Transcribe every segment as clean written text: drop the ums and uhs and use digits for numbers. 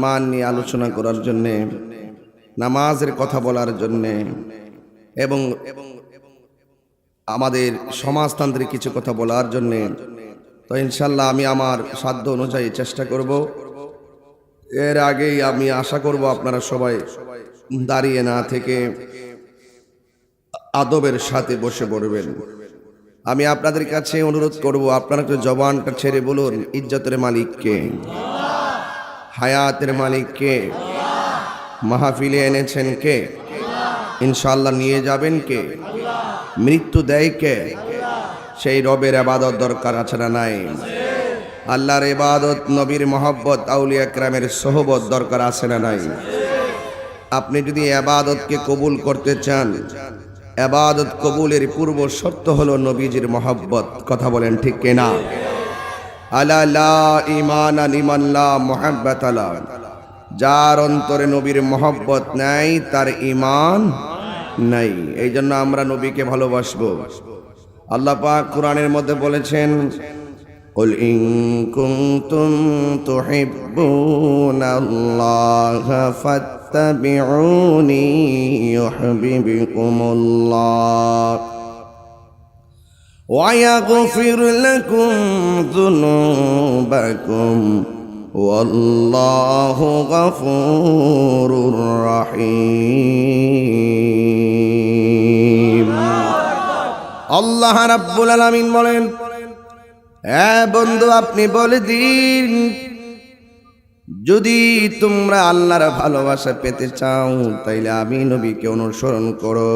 মান নিয়ে আলোচনা করার জন্যে, নামাজের কথা বলার জন্যে এবং আমাদের সমাজতান্ত্রিক কিছু কথা বলার জন্যে। তো ইনশাল্লাহ আমি আমার সাধ্য অনুযায়ী চেষ্টা করব। এর আগেই আমি আশা করব আপনারা সবাই দাঁড়িয়ে না থেকে আদবের সাথে বসে পড়বেন। আমি আপনাদের কাছে অনুরোধ করব, আপনারা একটু জবানটা ছেড়ে বলুন, ইজ্জতের মালিক কে? হায়াতের মালিক কে? মাহফিলে এনেছেন কে? ইনশাআল্লাহ নিয়ে যাবেন কে? মৃত্যু দেয় কে? সেই রবের ইবাদত দরকার আছে না নাই? আল্লাহর ইবাদত, নবীর মহব্বত, আউলিয়া কেরামের সোহবত দরকার আছে না নাই? আপনি যদি ইবাদতকে কবুল করতে চান, ইবাদত কবুলের পূর্ব শর্ত হলো নবীজির মহব্বত। কথা বলেন ঠিক কিনা? আলা লা ঈমানা লিমান লা মুহাব্বাতা লা, যার অন্তরে নবীর মহব্বত নাই তার ঈমান নাই। এই জন্য আমরা নবীকে ভালোবাসবো। আল্লাহ পাক কোরআনের মধ্যে বলেছেন, কুল ইন কুনতুম তুহিব্বুনাল্লাহা ফাত্তাবিউনি ইউহিব্বুকুমুল্লাহ ওয়া ইয়াগফির লাকুম যুনুবাকুম ওয়াল্লাহু গফুরুর রহিম। আল্লাহ রাব্বুল আলামিন বলেন, হ্যাঁ বন্ধু, আপনি বলে দিন, যদি তোমরা আল্লাহর ভালোবাসা পেতে চাও তাইলে আমি নবীকে অনুসরণ করো।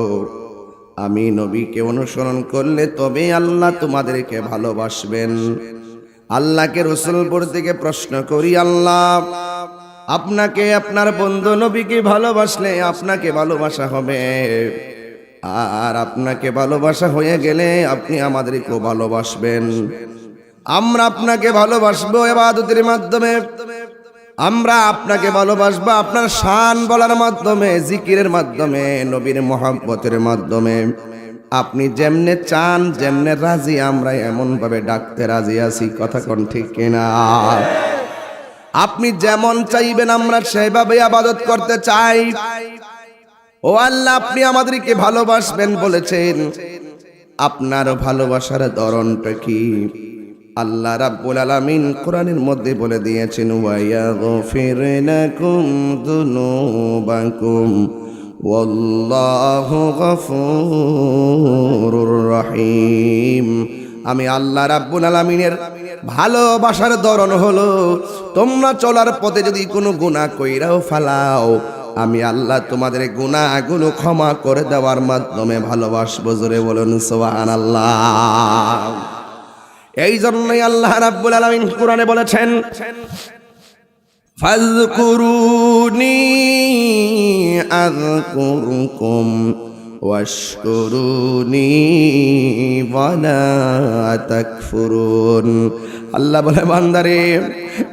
আমি নবীকে অনুসরণ করলে তবে আল্লাহ তোমাদেরকে ভালোবাসবেন। আল্লাহকে রাসূলপুর থেকে প্রশ্ন করি, আল্লাহ আপনাকে, আপনার বন্ধু নবীকে ভালোবাসলে আপনাকে ভালোবাসা হবে, আর আপনাকে ভালোবাসা হয়ে গেলে আপনি আমাদেরকেও ভালোবাসবেন। আমরা আপনাকে ভালোবাসবো ইবাদতের মাধ্যমে, আমরা আপনাকে ভালোবাসবো আপনার শান বলার মাধ্যমে, জিকিরের মাধ্যমে, নবীর মহব্বতের মাধ্যমে। আপনি যেমনে চান, যেমনে রাজি, আমরা এমন ভাবে ডাকতে রাজি আছি। কথা কোন ঠিক কিনা? আপনি যেমন চাইবেন আমরা সেইভাবে ইবাদত করতে চাই। ও আল্লাহ, আপনি আমাদেরকে ভালোবাসবেন বলেছেন, আপনার ভালোবাসার ধরনটা কি? আল্লাহ রাব্বুল আলামিন কোরআনের মধ্যে বলে দিয়েছেন, ওয়া ইয়াগফির লাকুম যুনুবাকুম ওয়াল্লাহু গফুরুর রহিম। আমি আল্লাহ রাব্বুল আলামিনের ভালোবাসার ধরন হলো, তোমরা চলার পথে যদি কোনো গুনাহ কইরাও ফালাও, আমি আল্লাহ তোমাদের গুনাহগুলো ক্ষমা করে দেওয়ার মাধ্যমে ভালোবাসবো। জোরে বলুন সুবহানাল্লাহ। এই জন্যই আল্লাহ রাব্বুল আলামিন কোরআনে বলেছেন, ফাযকুরুনি আযকুরুকুম ওয়াশকুরুনি ওয়ালা তাকফুরুন। আল্লাহ বলে, বান্দারে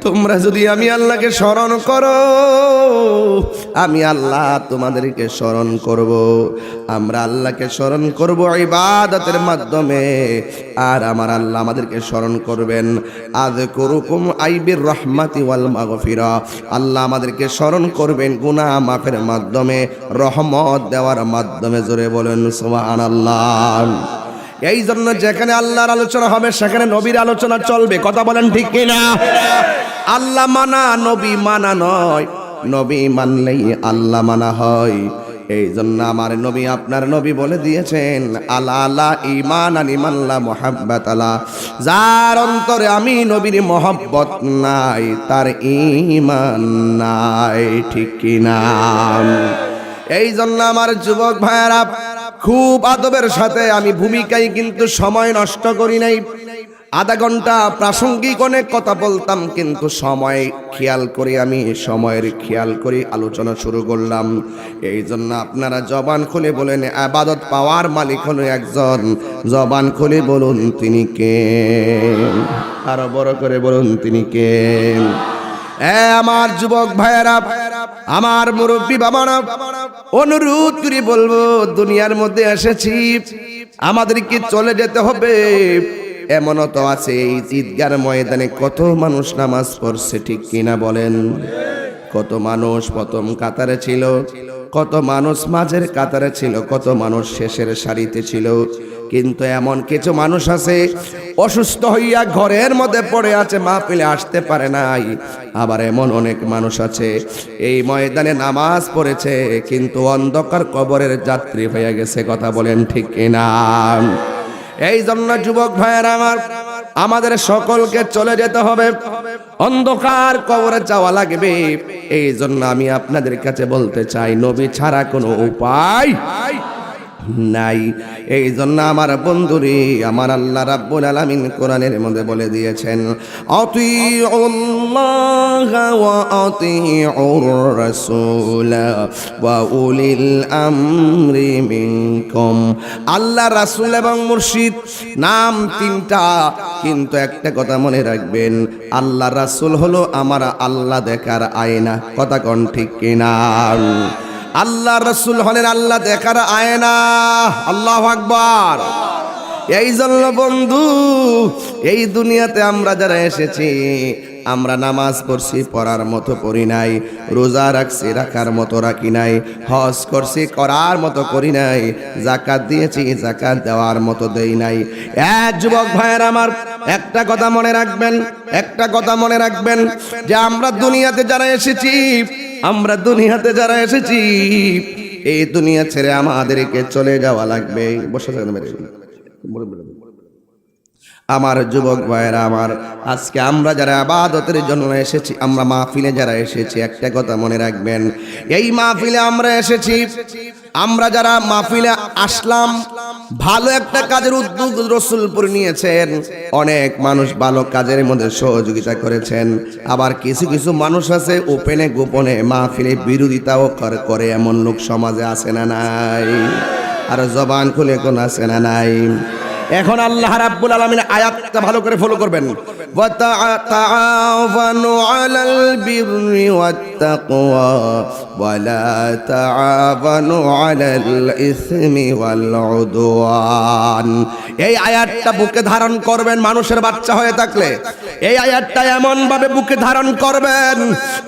তোমরা যদি আমি আল্লাহকে স্মরণ করো, আমি আল্লাহ তোমাদেরকে স্মরণ করব। আমরা আল্লাহকে স্মরণ করব ইবাদতের মাধ্যমে, আর আমার আল্লাহ আমাদেরকে স্মরণ করবেন আযকুরুকুম আইবির রাহমাতি ওয়াল মাগফিরা। আল্লাহ আমাদেরকে স্মরণ করবেন গুনাহ মাফের মাধ্যমে, রহমত দেওয়ার মাধ্যমে। জোরে বলেন সুবহানাল্লাহ। এই জন্য যেখানে আল্লাহর আলোচনা হবে সেখানে নবীর আলোচনা চলবে। কথা বলেন ঠিক কিনা? আল্লাহ মানা নবী মানা নয়, নবী মানলেই আল্লাহ মানা হয়। এই জন্য আমার নবী, আপনার নবী বলে দিয়েছেন, আলা আলা ঈমান আনিমাল্লা মুহাব্বাত আলা, যার অন্তরে আমি নবীর মহব্বত নাই তার ঈমান নাই। ঠিক কিনা? এই জন্য আমার যুবক ভাইয়েরা, খুব আদবের সাথে আমি ভূমিকায় কিন্তু সময় নষ্ট করি নাই। আধা ঘন্টা প্রাসঙ্গিক অনেক কথা বলতাম, কিন্তু সময় খেয়াল করি, আমি সময়ের খেয়াল করি আলোচনা শুরু করলাম। এই জন্য আপনারা জবান খুলে বলেন, ইবাদত পাওয়ার মালিক হলো একজন। জবান খুলে বলুন তিনি কে? আরো বড় করে বলুন তিনি কে? আমার যুবক ভাইয়েরা, আমার মুরব্বী বাবারা, অনুরোধ করে বলবো, দুনিয়ার মধ্যে এসেছি, আমাদেরকে চলে যেতে হবে। এমনও তো আছে এই ঈদগার ময়দানে কত মানুষ নামাজ পড়ছে, ঠিক কিনা বলেন? কত মানুষ প্রথম কাতারে ছিল, কত মানুষ মাঝের কাতারে ছিল, কত মানুষ শেষের সারিতে ছিল। কিন্তু এমন কিছু মানুষ আছে অসুস্থ হইয়া ঘরের মধ্যে পড়ে আছে, মাহফিলে আসতে পারে নাই। আবার এমন অনেক মানুষ আছে এই ময়দানে নামাজ পড়েছে কিন্তু অন্ধকার কবরের যাত্রী হয়ে গেছে। কথা বলেন ঠিক কিনা? এই জন্য যুবক ভাইয়েরা আমার, আমাদের সকলকে চলে যেতে হবে, অন্ধকার কবরে যাওয়া লাগবে। এই জন্য আমি আপনাদের কাছে বলতে চাই, নবী ছাড়া কোনো উপায় নাই। এই জন্য আমার বন্ধুরে, আমার আল্লাহ রাব্বুল আলামিন কোরআনের মধ্যে বলে দিয়েছেন, আতিউল্লাহ ওয়া আতিউর রাসূল ওয়া উলিল আমরি মিনকুম। আল্লাহ, রাসূল এবং মুর্শিদ নাম তিনটা, কিন্তু একটা কথা মনে রাখবেন, আল্লাহ রাসূল হলো আমার আল্লাহ দেখার আয়না। কথা কোন ঠিক কিনা? আল্লাহ রাসূল হলেন আল্লাহ দেখার আয়না। আল্লাহু আকবার। এই জন্য বন্ধু, এই দুনিয়াতে আমরা যারা এসেছি, আমরা নামাজ পড়ছি, পড়ার মতো পড়ি নাই, রোজা রাখছি, রাখার মতো রাখি নাই, হজ করছি, করার মতো করি নাই, যাকাত দিয়েছি, যাকাত দেওয়ার মতো দেই নাই। এক যুবক ভাইয়ের আমার, একটা কথা মনে রাখবেন, একটা কথা মনে রাখবেন, যে আমরা দুনিয়াতে যারা এসেছি, আমরা দুনিয়াতে যারা এসেছি, এই দুনিয়া ছেড়ে আমাদেরকে চলে যাওয়া লাগবে। বসে থাকেন আমার যুবক ভাইয়েরা আমার, আজকে আমরা যারা ইবাদতের জন্য এসেছি, আমরা মাহফিলে যারা এসেছি, একটা কথা মনে রাখবেন, এই মাহফিলে আমরা এসেছি, আমরা যারা মাহফিলে আসলাম, ভালো একটা কাজের উদ্যোগ রসুলপুর নিয়েছেন, অনেক মানুষ ভালো কাজের মধ্যে সহযোগিতা করেছেন। আবার কিছু কিছু মানুষ আছে ওপেনে গোপনে মাহফিলে বিরোধিতাও করে, এমন লোক সমাজে আছে না নাই? আর জবান খুলে কোন আছে না নাই? এখন আল্লাহ রাব্বুল আলামিন আয়াতটা ভালো করে ফলো করবেন, ওয়া তাআওয়ানু আলাল বিররি ওয়াত তাকওয়া ওয়া লা তাআওয়ানু আলাল ইসমি ওয়াল উদওয়ান। এই আয়াতটা বুকে ধারণ করবেন, মানুষের বাচ্চা হয়ে থাকলে এই আয়াতটা এমন ভাবে বুকে ধারণ করবেন।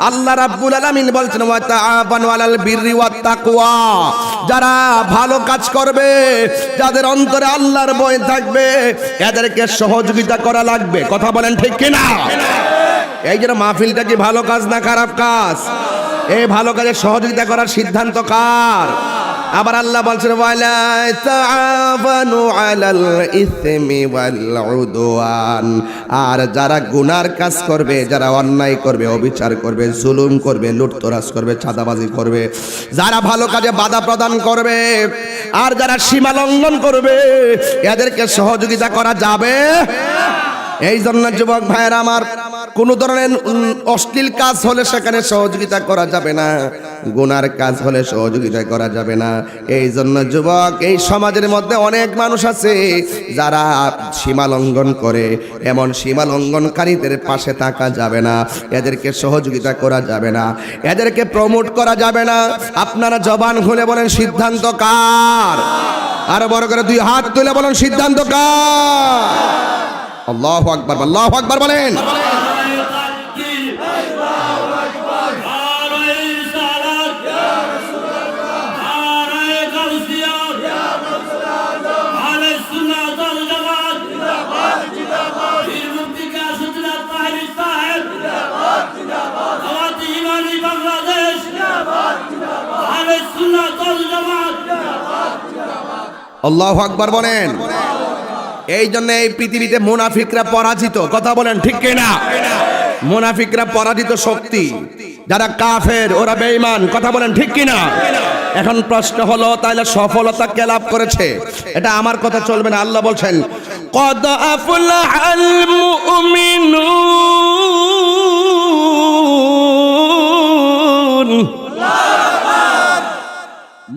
আল্লাহ রাব্বুল আলামিন বলছেন, ওয়া তাআওয়ানু আলাল বিররি ওয়াত তাকওয়া, যারা ভালো কাজ করবে, যাদের অন্তরে আল্লাহর ভয় থাকবে, এদেরকে সহযোগিতা করা লাগবে। কথা বলেন ঠিক কিনা? এই যে মাহফিলটা কি ভালো কাজ না খারাপ কাজ? এই ভালো কাজে সহযোগিতা করার সিদ্ধান্ত কার? আবার আল্লাহ বলছেন, ওয়ালা তাআওয়ানু আলাল ইসমি ওয়াল উদওয়ান। আর যারা গুনার কাজ করবে, যারা অন্যায় করবে, অবিচার করবে, জুলুম করবে, লুটতরাজ করবে, চাঁদাবাজি করবে, যারা ভালো কাজে বাধা প্রদান করবে, আর যারা সীমা লঙ্ঘন করবে, এদেরকে সহযোগিতা করা যাবে। এই জন্য যুবক ভাইয়েরা আমার, কোন ধরনের অশ্লীল কাজ হলে সেখানে সহযোগিতা করা যাবে না, গুনার কাজ হলে সহযোগিতা করা যাবে না। এই জন্য যুবক, এই সমাজের মধ্যে অনেক মানুষ আছে যারা সীমা লঙ্ঘন করে, এমন সীমা লঙ্ঘনকারীদের পাশে থাকা যাবে না, এদেরকে সহযোগিতা করা যাবে না, এদেরকে প্রমোট করা যাবে না। আপনারা জবান খুলে বলেন, সিদ্ধান্ত কার? আরো বড় করে দুই হাত তুলে বলেন, সিদ্ধান্ত কার? আল্লাহু আকবার, আল্লাহু আকবার বলেন। আল্লাহু আকবার বলেন। এই জন্য এই পৃথিবীতে মুনাফিকরা পরাজিত। কথা বলেন ঠিক কিনা? মুনাফিকরা পরাজিত শক্তি, যারা কাফের ওরা বেঈমান। কথা বলেন ঠিক কিনা? এখন প্রশ্ন হলো, তাহলে সফলতা কে লাভ করেছে? এটা আমার কথা চলবে না। আল্লাহ বলছেন, কদ আফলাহাল মুমিনুন।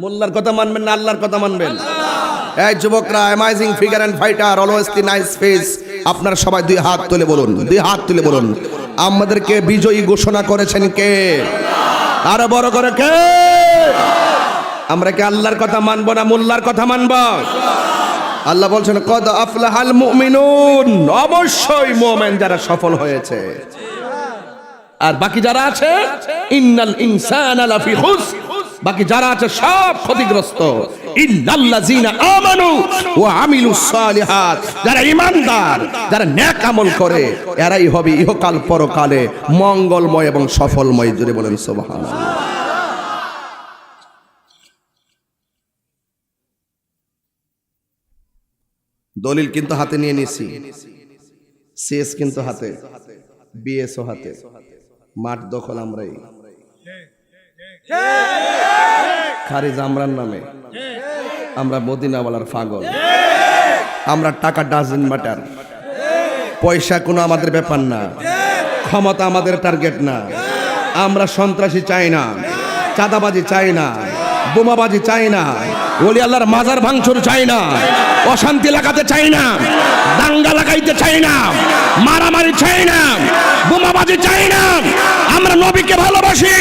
মোল্লার কথা মানবেন না আল্লাহর কথা মানবেন? এই যুবকরা, amazing figure and fighter, always the nice face, আপনারা সবাই দুই হাত তুলে বলুন, দুই হাত তুলে বলুন, আমাদেরকে বিজয়ী ঘোষণা করেছেন কে? আরো বড় করে কে? আমরা কি আল্লাহর কথা মানবো না মোল্লার কথা মানবো? আল্লাহ বলছেন, কদ আফলাহাল মুমিনুন, অবশ্যই মুমিন যারা সফল হয়েছে। আর বাকি যারা আছে ইন্নাল ইনসানা লাফি খুসর, বাকি যারা আছে সব ক্ষতিগ্রস্ত। ইল্লাল্লাযিনা আমানু ওয়া আমিলুস সালিহাত, যারা ঈমানদার, যারা নেক আমল করে, এরাই হবে ইহকাল পরকালে মঙ্গলময় এবং সফলময়। জোরে বলেন সুবহানাল্লাহ। দলিল কিন্তু হাতে নিয়ে নিছি, সিএস কিন্তু হাতে, বিএসও হাতে, মাঠ দখল আমরাই, খারিজ আমরার নামে, আমরা মদিনাওয়ালার পাগল, আমরা টাকা ডাজেন্ট ম্যাটার, পয়সা কোনো আমাদের ব্যাপার না, ক্ষমতা আমাদের টার্গেট না, আমরা সন্ত্রাসী চাই না, চাঁদাবাজি চাই না, বোমাবাজি চাই না, ওলি আল্লাহর মাজার ভাঙচুর চাই না, অশান্তি লাগাতে চাই না, দাঙ্গা লাগাইতে চাই না, মারামারি চাই না, বোমাবাজি চাই না। আমরা নবীকে ভালোবাসি,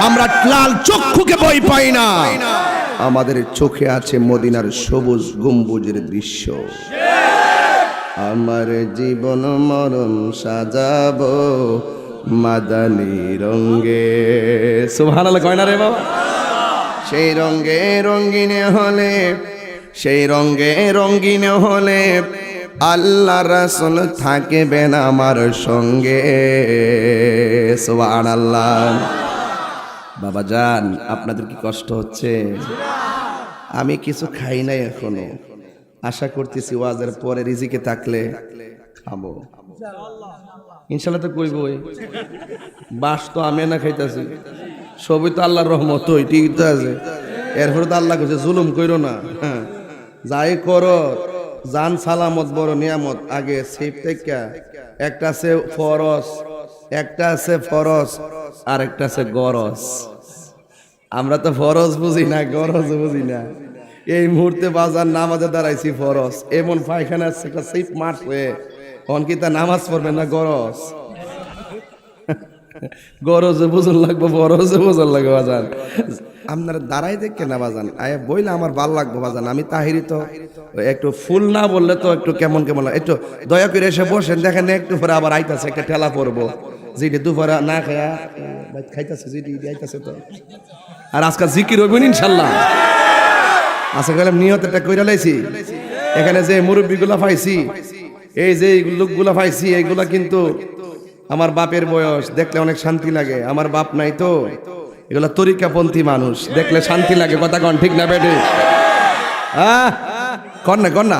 আমরা লাল চক্ষুকে ভয় পাই না, আমাদের চোখে আছে মদিনার সবুজ গম্বুজের দৃশ্য। আমার জীবন মরণ সাজাবো মাদানী রঙ্গে, সুবহানাল্লাহ কয় না রে বাবা? সেই রঙ্গে রঙ্গিন হলে, সেই রঙ্গে রঙ্গিন হলে আল্লাহ রাসূল থাকবেন আমার সঙ্গে, সুবহানাল্লাহ। বাবা জান, আপনাদের কি কষ্ট হচ্ছে? আমি কিছু খাই নাই এখনো, আশা করতেছি ওয়াজের পরে রিজিকে থাকলে খাবো ইনশাআল্লাহ। তো কইবই, বাস তো আমি না খাইতাছি, সবই তো আল্লাহর রহমত, ঠিক তো আছে। এরপরে তো আল্লাহ কইছে জুলুম কইরো না, হ্যাঁ যাই করো জান সালামত বড় নিয়ামত। আগে সেফ থেকে একটা আছে ফরজ, একটা আছে ফরজ, আর একটা আছে গরজ। আমরা তো ফরজ বুঝি না, গরজ বুঝি না। এই মুহূর্তে বাজার নামাজে দাঁড়াইছি ফরজ, এমন পায়খানা একটা সেফ মারছে, কোন কি তা নামাজ পড়বে না গরজ? গরজে বুঝন লাগবো, ফরজে বুঝন লাগবে বাজান। আপনারা দাঁড়াই দেখে না বাজান, আয় বইলে আমার ভাল লাগবো বাজান। আমি তাহিরি তো একটু ফুল না বললে তো একটু কেমন কেমন লাগে, একটু দয়া করে এসে বসেন, দেখেন একটু পরে আবার আইতাছে একটা ঠেলা পড়বো, যেটি দুপুরে না খায়া খাইতাছে, যেটি আইতাছে তো। আর আজকাল জিকির হইবেন ইনশাল্লাহ। আজকে গেলাম নিয়ত একটা কইরা লাইছি, এখানে যে মুরব্বীগুলা পাইছি, এই যে লোকগুলা পাইছি, এইগুলা কিন্তু আমার বাপের বয়স, দেখলে অনেক শান্তি লাগে। আমার বাপ নাই তো, এগুলা তরিকাপন্থী মানুষ, দেখলে শান্তি লাগে। কথা কন ঠিক না বেটে? কন না কন না।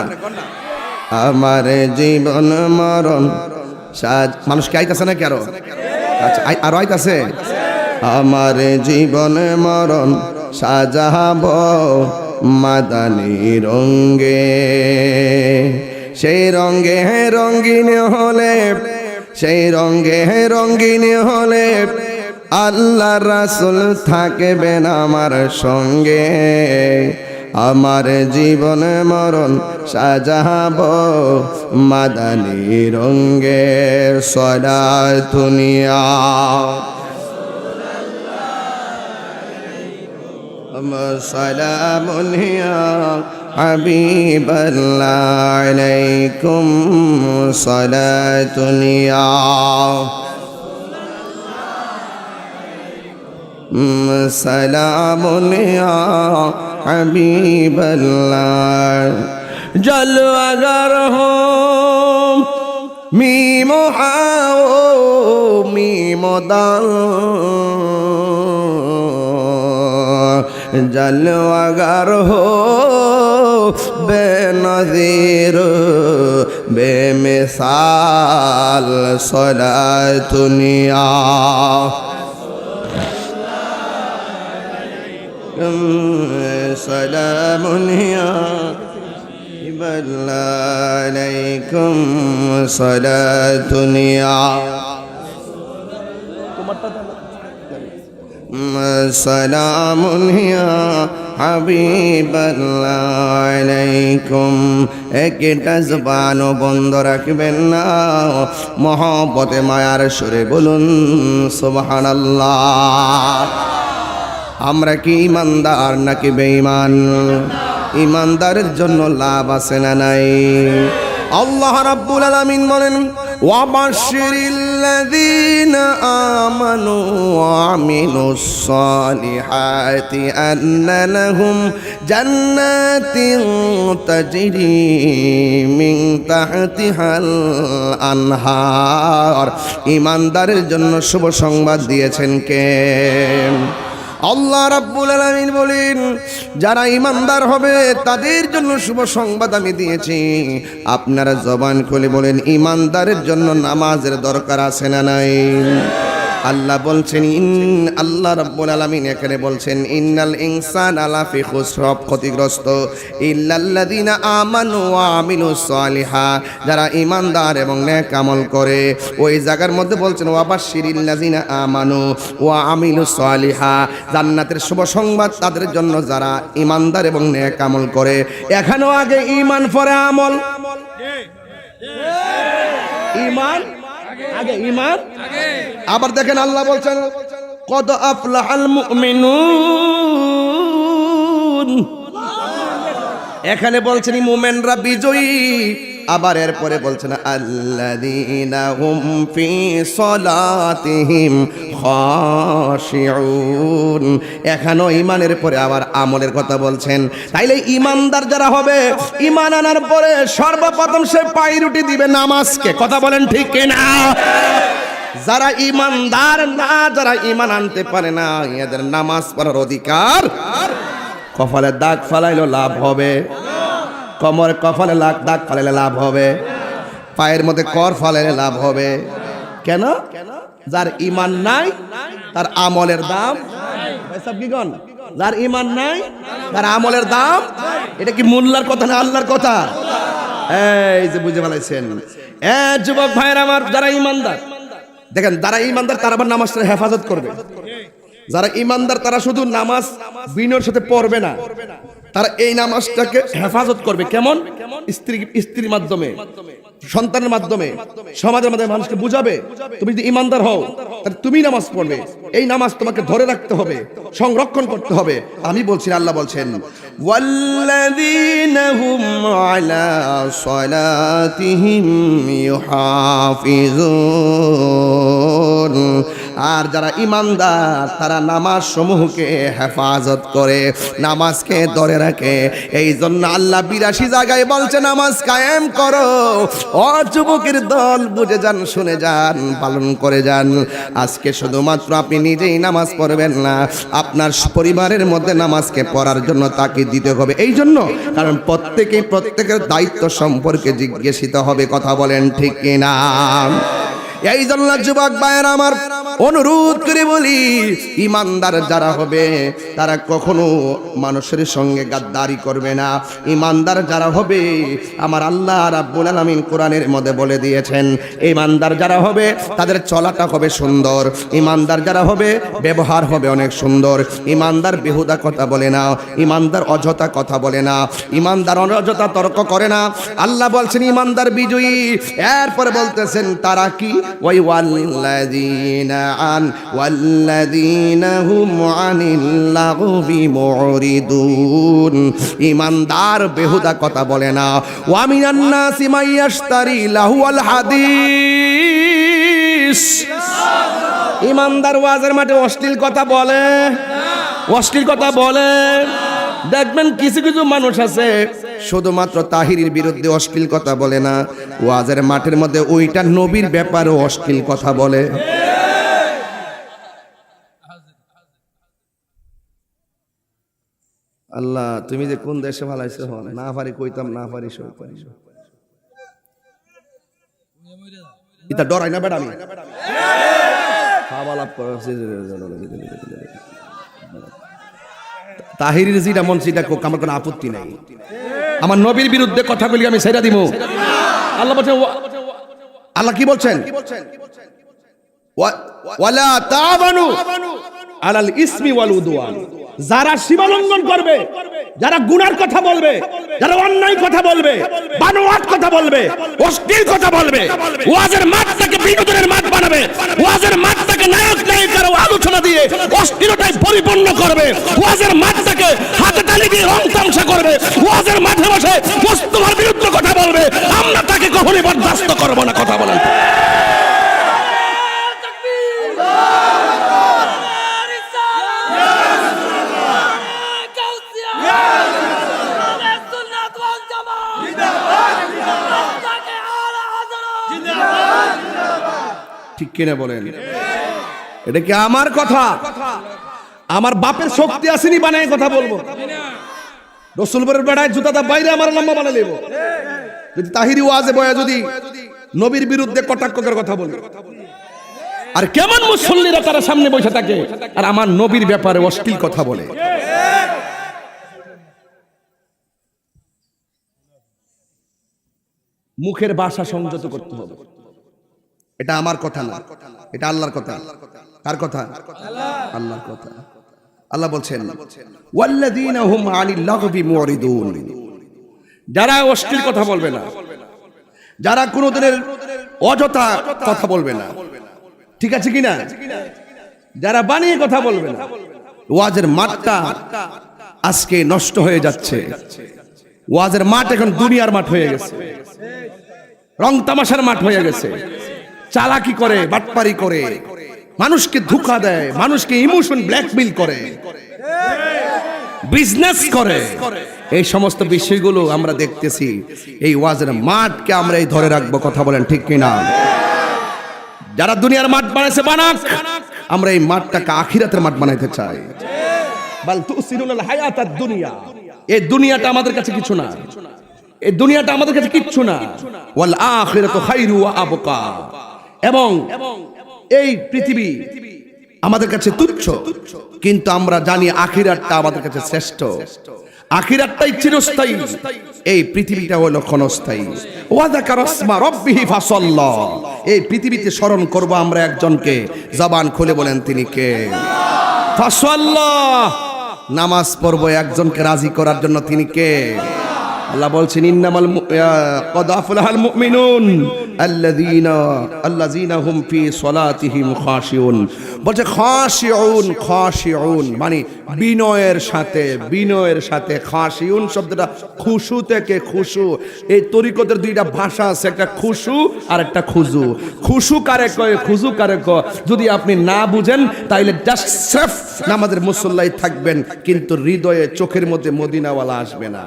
আমার জীবন মরণ সাজ, মানুষকে আইতাছে নাকি আরো? আচ্ছা আরো আইতাছে। আমার জীবন মরণ সাজাব মাদানী রঙ্গে, সেই রঙ্গে রঙ্গিন হলে, সেই রঙ্গে রঙ্গিন হলে আল্লাহ রাসূল থাকবেন আমার সঙ্গে। আমার জীবন মরণ সাজাব মাদানী রঙ্গে, সলাতুনিয়া সালামুনিয়া হাবিবাল্লাহ আলাইকুম সালাতুনিয়া সালামুনিয়া হাবিবাল্লাহ। জল আগার হো মিমো হাও মিমো দাও, জলওয়াগার হো বেনজির বেমিসাল সলাতুনিয়া সালামুনিয়া আলাইকুম সালাতুনিয়া। সালামুনিয়া হাবিবাল্লাহ আলাইকুম। একটা জবানও বন্ধ রাখবেন না, মহব্বতে মায়ার সুরে বলুন সুবহানাল্লাহ। আমরা কি ইমানদার নাকি বেঈমান? ইমানদারের জন্য লাভ আছে না নাই? আল্লাহ রাব্বুল আলামিন বলেন, وبشر الذين آمنوا وعملوا الصالحات أن لهم جنات تجري من تحتها الأنهار ঈমানদারের জন্য শুভ সংবাদ দিয়েছেন কে? আল্লাহ রাব্বুল আলামিন বলেন, যারা ঈমানদার হবে তাদের জন্য শুভ সংবাদ আমি দিয়েছি। আপনারা জবান খুলে বলেন, ঈমানদারের জন্য নামাজের দরকার আছে না নাই? আল্লাহ বলছেন, আল্লাহ রাব্বুল আলামিন এখানে বলছেন, ইন্নাল ইনসানা লাফি খুসর, ক্ষতিগ্রস্ত, ইল্লাল্লাযিনা আমানু ওয়া আমিলুস সালিহাত, যারা ঈমানদার এবং নেক আমল করে। ওই জায়গার মধ্যে বলছেন, ওয়া বাশশিরিল লাযিনা আমানু ওয়া আমিলুস সালিহাত, জান্নাতের শুভ সংবাদ তাদের জন্য যারা ঈমানদার এবং নেক আমল করে। এখানেও আগে ঈমান পরে আমল। ঈমান আগে, ঈমান আবার দেখেন আল্লাহ বলছেন, কদ আফলাহাল মুমিনুন, এখানে বলছেন মুমিনরা বিজয়ী। আবার এরপরে বলছেন, আল্লাযীনা হুম ফি সালাতিহিম খাশিউন, এখানেও ঈমানের পরে আবার আমলের কথা বলছেন। তাইলে ঈমানদার যারা হবে, ঈমান আনার পরে সর্বপ্রথম সে পায়রুটি দিবে নামাজকে। কথা বলেন ঠিক কিনা? যারা ঈমানদার না, যারা ঈমান আনতে পারে না, এদের নামাজ পড়ার অধিকার। কপালে দাগ ফালাইলে লাভ হবে, কোমরে কপালে দাগ ফালাইলে লাভ হবে, পায়ের মধ্যে কর ফালাইলে লাভ হবে। কেন? যার ঈমান নাই তার আমলের দাম। সব কি গণ? যার ঈমান নাই তার আমলের দাম। এটা কি মোল্লার কথা না আল্লাহর কথা? এই যে বুঝে ফেলাইছেন। যুবক ভাইয়ের আমার, যারা ঈমানদার, দেখেন যারা ঈমানদার তারা আবার নামাজটা হেফাজত করবে। যারা ঈমানদার তারা শুধু নামাজ বিনয়ের সাথে পড়বে না, তারা এই নামাজটাকে হেফাজত করবে। কেমন? স্ত্রীর মাধ্যমে, সন্তানের মাধ্যমে, সমাজের মাধ্যমে মানুষকে বুঝাবে। তুমি যদি ঈমানদার হও তাহলে তুমি নামাজ পড়বে। এই নামাজ তোমাকে ধরে রাখতে হবে, সংরক্ষণ করতে হবে। আমি বলছি, আল্লাহ বলছেন, ওয়াল্লাযীনা হুম আলা সালাতিহিম ইউহাফিজুন, আর যারা ঈমানদার তারা নামাজ সমূহকে হেফাজত করে, নামাজকে ধরে রাখে। এই জন্য আল্লাহ 82 জায়গায় বলছে, নামাজ কায়েম করো। ও যুবকের দল, বুঝে যান, শুনে যান, পালন করে যান। আজকে শুধুমাত্র আপনি নিজেই নামাজ পড়বেন না, আপনার পরিবারের মধ্যে নামাজকে পড়ার জন্য তাকে দিতে হবে। এই জন্য, কারণ প্রত্যেকের দায়িত্ব সম্পর্কে জিজ্ঞাসিত হবে। কথা বলেন ঠিক কিনা? এই জন্য যুবক ভাইয়েরা আমার, অনুরোধ করে বলি, ঈমানদার যারা হবে তারা কখনো মানুষের সঙ্গে গাদ্দারি করবে না। ঈমানদার যারা হবে, আমার আল্লাহ রাব্বুল আলামিন কোরআনের মধ্যে বলে দিয়েছেন, ঈমানদার যারা হবে তাদের চলাটা হবে সুন্দর। ঈমানদার যারা হবে ব্যবহার হবে অনেক সুন্দর। ঈমানদার বেহুদা কথা বলে না, ঈমানদার অযথা কথা বলে না, ঈমানদার অযথা তর্ক করে না। আল্লাহ বলছেন ঈমানদার বিজয়ী। এরপরে বলতেছেন তারা কি? ওয়াল্লাযীনা হুম আনিল লাগবি মুরিদুন, ঈমানদার বেহুদা কথা বলে না। ওয়া মিনান নাসি মাইয়াশতারি লাহুল হাদিস, ঈমানদার ওয়াজের মাঠে অশ্লীল কথা বলে, অশ্লীল কথা বলে। দেখবেন কিছু কিছু মানুষ আছে শুধুমাত্র তাহিরির বিরুদ্ধে অশ্লীল কথা বলে না, ওয়াজের মাঠের মধ্যে ওইটা নবীর ব্যাপারে অশ্লীল কথা বলে। আল্লাহ, তুমি যে কোন দেশে ভালাইছো, না পারি কইতাম, না পারি সইতাম। এটা ডরাই না বেটা, আমি খাওয়া লাভ করা তাহিরির যেটা মন সেটা আমার কোনো আপত্তি নাই। আমার নবীর বিরুদ্ধে কথা বলি আমি সেটা দিব। আল্লাহ বলছেন, আল্লাহ কি বলছেন? ওয়ালা তাআবানু আলাল ইসমি ওয়াল উদওয়ান, যারা সীমালঙ্ঘন করবে, যারা গুনার কথা বলবে, যারা অন্যায় কথা বলবে, বানোয়াট কথা বলবে, অশ্লীল কথা বলবে, ওয়াজের মাঠটাকে বিনোদনের মাঠ বানাবে, ওয়াজের মাঠটাকে নায়ক নায়িকার আলোচনা দিয়ে অশ্লীলতায় পরিপূর্ণ করবে, ওয়াজের মাঠটাকে হাতে তালি দিয়ে রং তামসা করবে, ওয়াজের মাঠে বসে মোস্তফার বিরুদ্ধে কথা বলবে, আমরা তাকে কখনো বরদাস্ত করব না। কথা বলেন। ঠিক কিনা বলেন? এটা কি আমার কথা? আমার বাপের শক্তি আসেনি বানায় কথা বলবো? রসুলপুরের বেড়ায় জুতাটা বাইরে আমার লম্বা বানাই নেব। যদি তাহিরি ওয়াজে বয়া যদি নবীর বিরুদ্ধে কটাক্ষ করে কথা বলে, আর কেমন মুসল্লিরা তারা সামনে বসে থাকে আর আমার নবীর ব্যাপারে অশ্লীল কথা বলে। মুখের ভাষা সংযত করতে হবে। এটা আমার কথা না, এটা আল্লাহর কথা। কার কথা? আল্লাহর কথা। আল্লাহ বলছেন ওয়াল্লাযীনা হুম আনিল লাগবি মুরিদুন, যারা অশ্লীল কথা বলবে না, যারা কোনোদিনের অযথা কথা বলবে না, ঠিক আছে কিনা, যারা বানিয়ে কথা বলবে না। ওয়াজের মাঠটা আজকে নষ্ট হয়ে যাচ্ছে। ওয়াজের মাঠ এখন দুনিয়ার মাঠ হয়ে গেছে, রং তামাশার মাঠ হয়ে গেছে। চালাকি করে, বাটপারি করে, মানুষকে ধোঁকা দেয়, মানুষকে ইমোশন ব্ল্যাকমেইল করে, বিজনেস করে। এই সমস্ত বিষয়গুলো আমরা দেখতেছি। এই ওয়াজের মাঠকে আমরা এই ধরে রাখবো। কথা বলেন ঠিক কিনা? যারা দুনিয়ার মাঠ বানাইছে বানাক, আমরা এই মাঠটাকে আখিরাতের মাঠ বানাইতে চাই। বাল তুসিরুনাল হায়াতাদ দুনিয়া, এই দুনিয়াটা আমাদের কাছে কিছু না, এই দুনিয়াটা আমাদের কাছে কিচ্ছু না। ওয়াল আখিরাতু খায়রু ওয়া আবকা, এবং এই পৃথিবী আমাদের কাছে তুচ্ছ, কিন্তু আমরা জানি আখিরাতটা আমাদের কাছে শ্রেষ্ঠ। আখিরাতটাই চিরস্থায়ী, এই পৃথিবীটা হলো ক্ষণস্থায়ী। ওয়া যাকারা ইসমা রাব্বিহি ফাসাল্লা, এই পৃথিবীতে স্মরণ করব আমরা একজনকে। জবান খুলে বলেন তিনি কে? ফাসাল্লা, নামাজ পড়ব একজনকে রাজি করার জন্য। তিনি কে? আল্লাহ বলছেন ইন্নামাল ক্বাদ আফলাহাল মুমিনুন আল্লাযীনা হুম ফি সলাতিহিম খাশিউন। বলছে খাশিউন, খাশিউন মানে বিনয়ের সাথে, বিনয়ের সাথে। খাশিউন শব্দটা খুশু থেকে, খুশু। এই তরিকতের দুইটা ভাষা আছে, একটা খুশু আর একটা খুজু। খুশু কারে কয়, খুজু কারে কয়, যদি আপনি না বুঝেন তাইলে জাস্ট সির্ফ নামাজের মুসল্লাই থাকবেন, কিন্তু হৃদয়ে চোখের মধ্যে মদিনাওয়ালা আসবে না।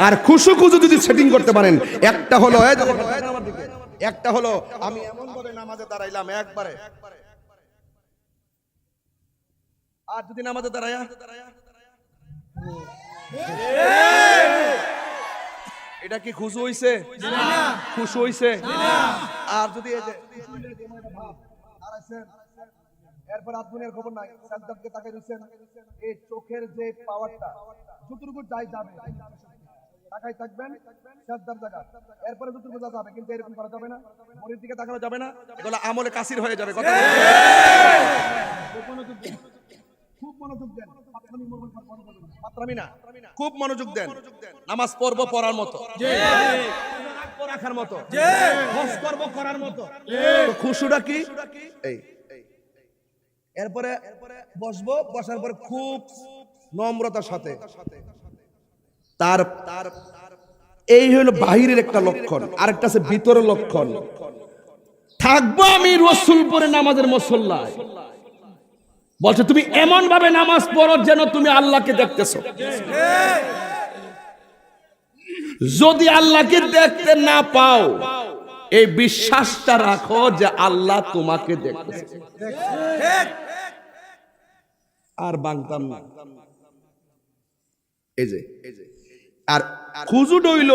আর খুশু খুজু যদি সেটিং করতে পারেন, একটা হলো একটা হলো আমি এমন ভাবে নামাজে দাঁড়াইলাম একবারে, আর যদি নামাজে দাঁড়ায়া এটা কি খুশু হইছে? খুশু হইছে? আর যদি এই যে এরপর আত্মনিয়ার খবর নাই, সাদ্দাতকে তাকাই দিচ্ছেন, এই চোখের যে পাওয়ারটা যতটুকু যাবে তাকাই থাকবেন সাদ্দার জায়গা, এরপরে যতটুকু যাবে, কিন্তু এরকম করা যাবে না, মরির দিকে তাকানো যাবে না, এগুলো আমলে কাসির হয়ে যাবে। কথা খুব মনোযোগ দেন, পাত্রামি না, খুব মনোযোগ দেন। নামাজ পড়বো পড়ার মতো, রাখার মতো, হজ করবো করার মতো। খুশুটা কি? এই এরপরে বসবো, বসার পরে খুব নম্রতার সাথে, তার এই হলো বাহিরের একটা লক্ষণ, আরেকটা আছে ভিতরের লক্ষণ। থাকবো আমি রসুলপুরে নামাজের মুসল্লায়, বলছে তুমি এমন ভাবে নামাজ পড়ো যেন তুমি আল্লাহকে দেখতেছো। যদি আল্লাহকে দেখতে না পাও, এই বিশ্বাসটা রাখো যে আল্লাহ তোমাকে দেখতেছে। আর বাংতাম না। এই যে আর খুজু ডইল,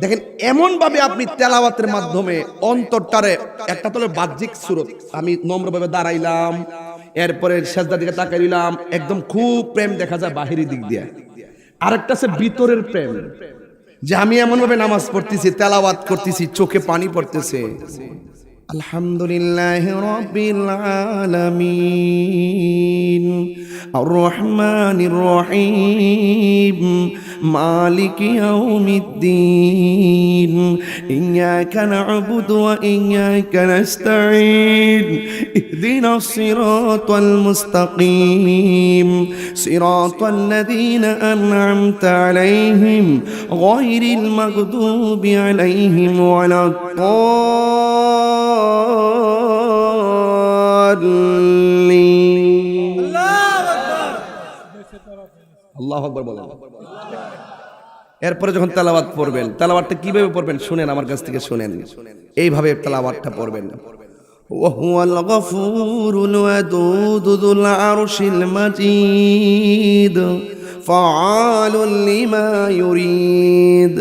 দেখেন এমন ভাবে আপনি তেলাওয়াতের মাধ্যমে অন্তরটারে, একটা তো বাহ্যিক সুরত, আমি নম্রভাবে দাঁড়াইলাম, এরপরে সেজদার দিকে তাকাইলাম, একদম খুব প্রেম দেখা যায় বাহিরি দিক দিয়ে। আরেকটা আছে ভিতরের প্রেম, যে আমি এমন ভাবে নামাজ পড়তেছি, তেলাওয়াত করতেছি, চোখে পানি পড়তেছে। আলহামদুলিল্লাহি রাব্বিল আলামিন আর-রহমানির রহিম মালিকি ইয়াউমিদ্দিন ইয়্যাকা না'বুদু ওয়া ইয়্যাকা নাস্তাঈন ইহদিনাস সিরাতাল মুস্তাকিম সিরাতাল লাযীনা আন'আমতা আলাইহিম গায়রিল মাগদুবি আলাইহিম ওয়ালাদ আল্লাহু আকবার বলেন। এরপরে যখন তেলাওয়াত পড়বেন, তেলাওয়াতটা কিভাবে পড়বেন শুনেন, আমার কাছ থেকে শুনেন। এইভাবে তেলাওয়াতটা পড়বেন। وهو الغفور الودود ذو العرش المجيد فعال لما يريد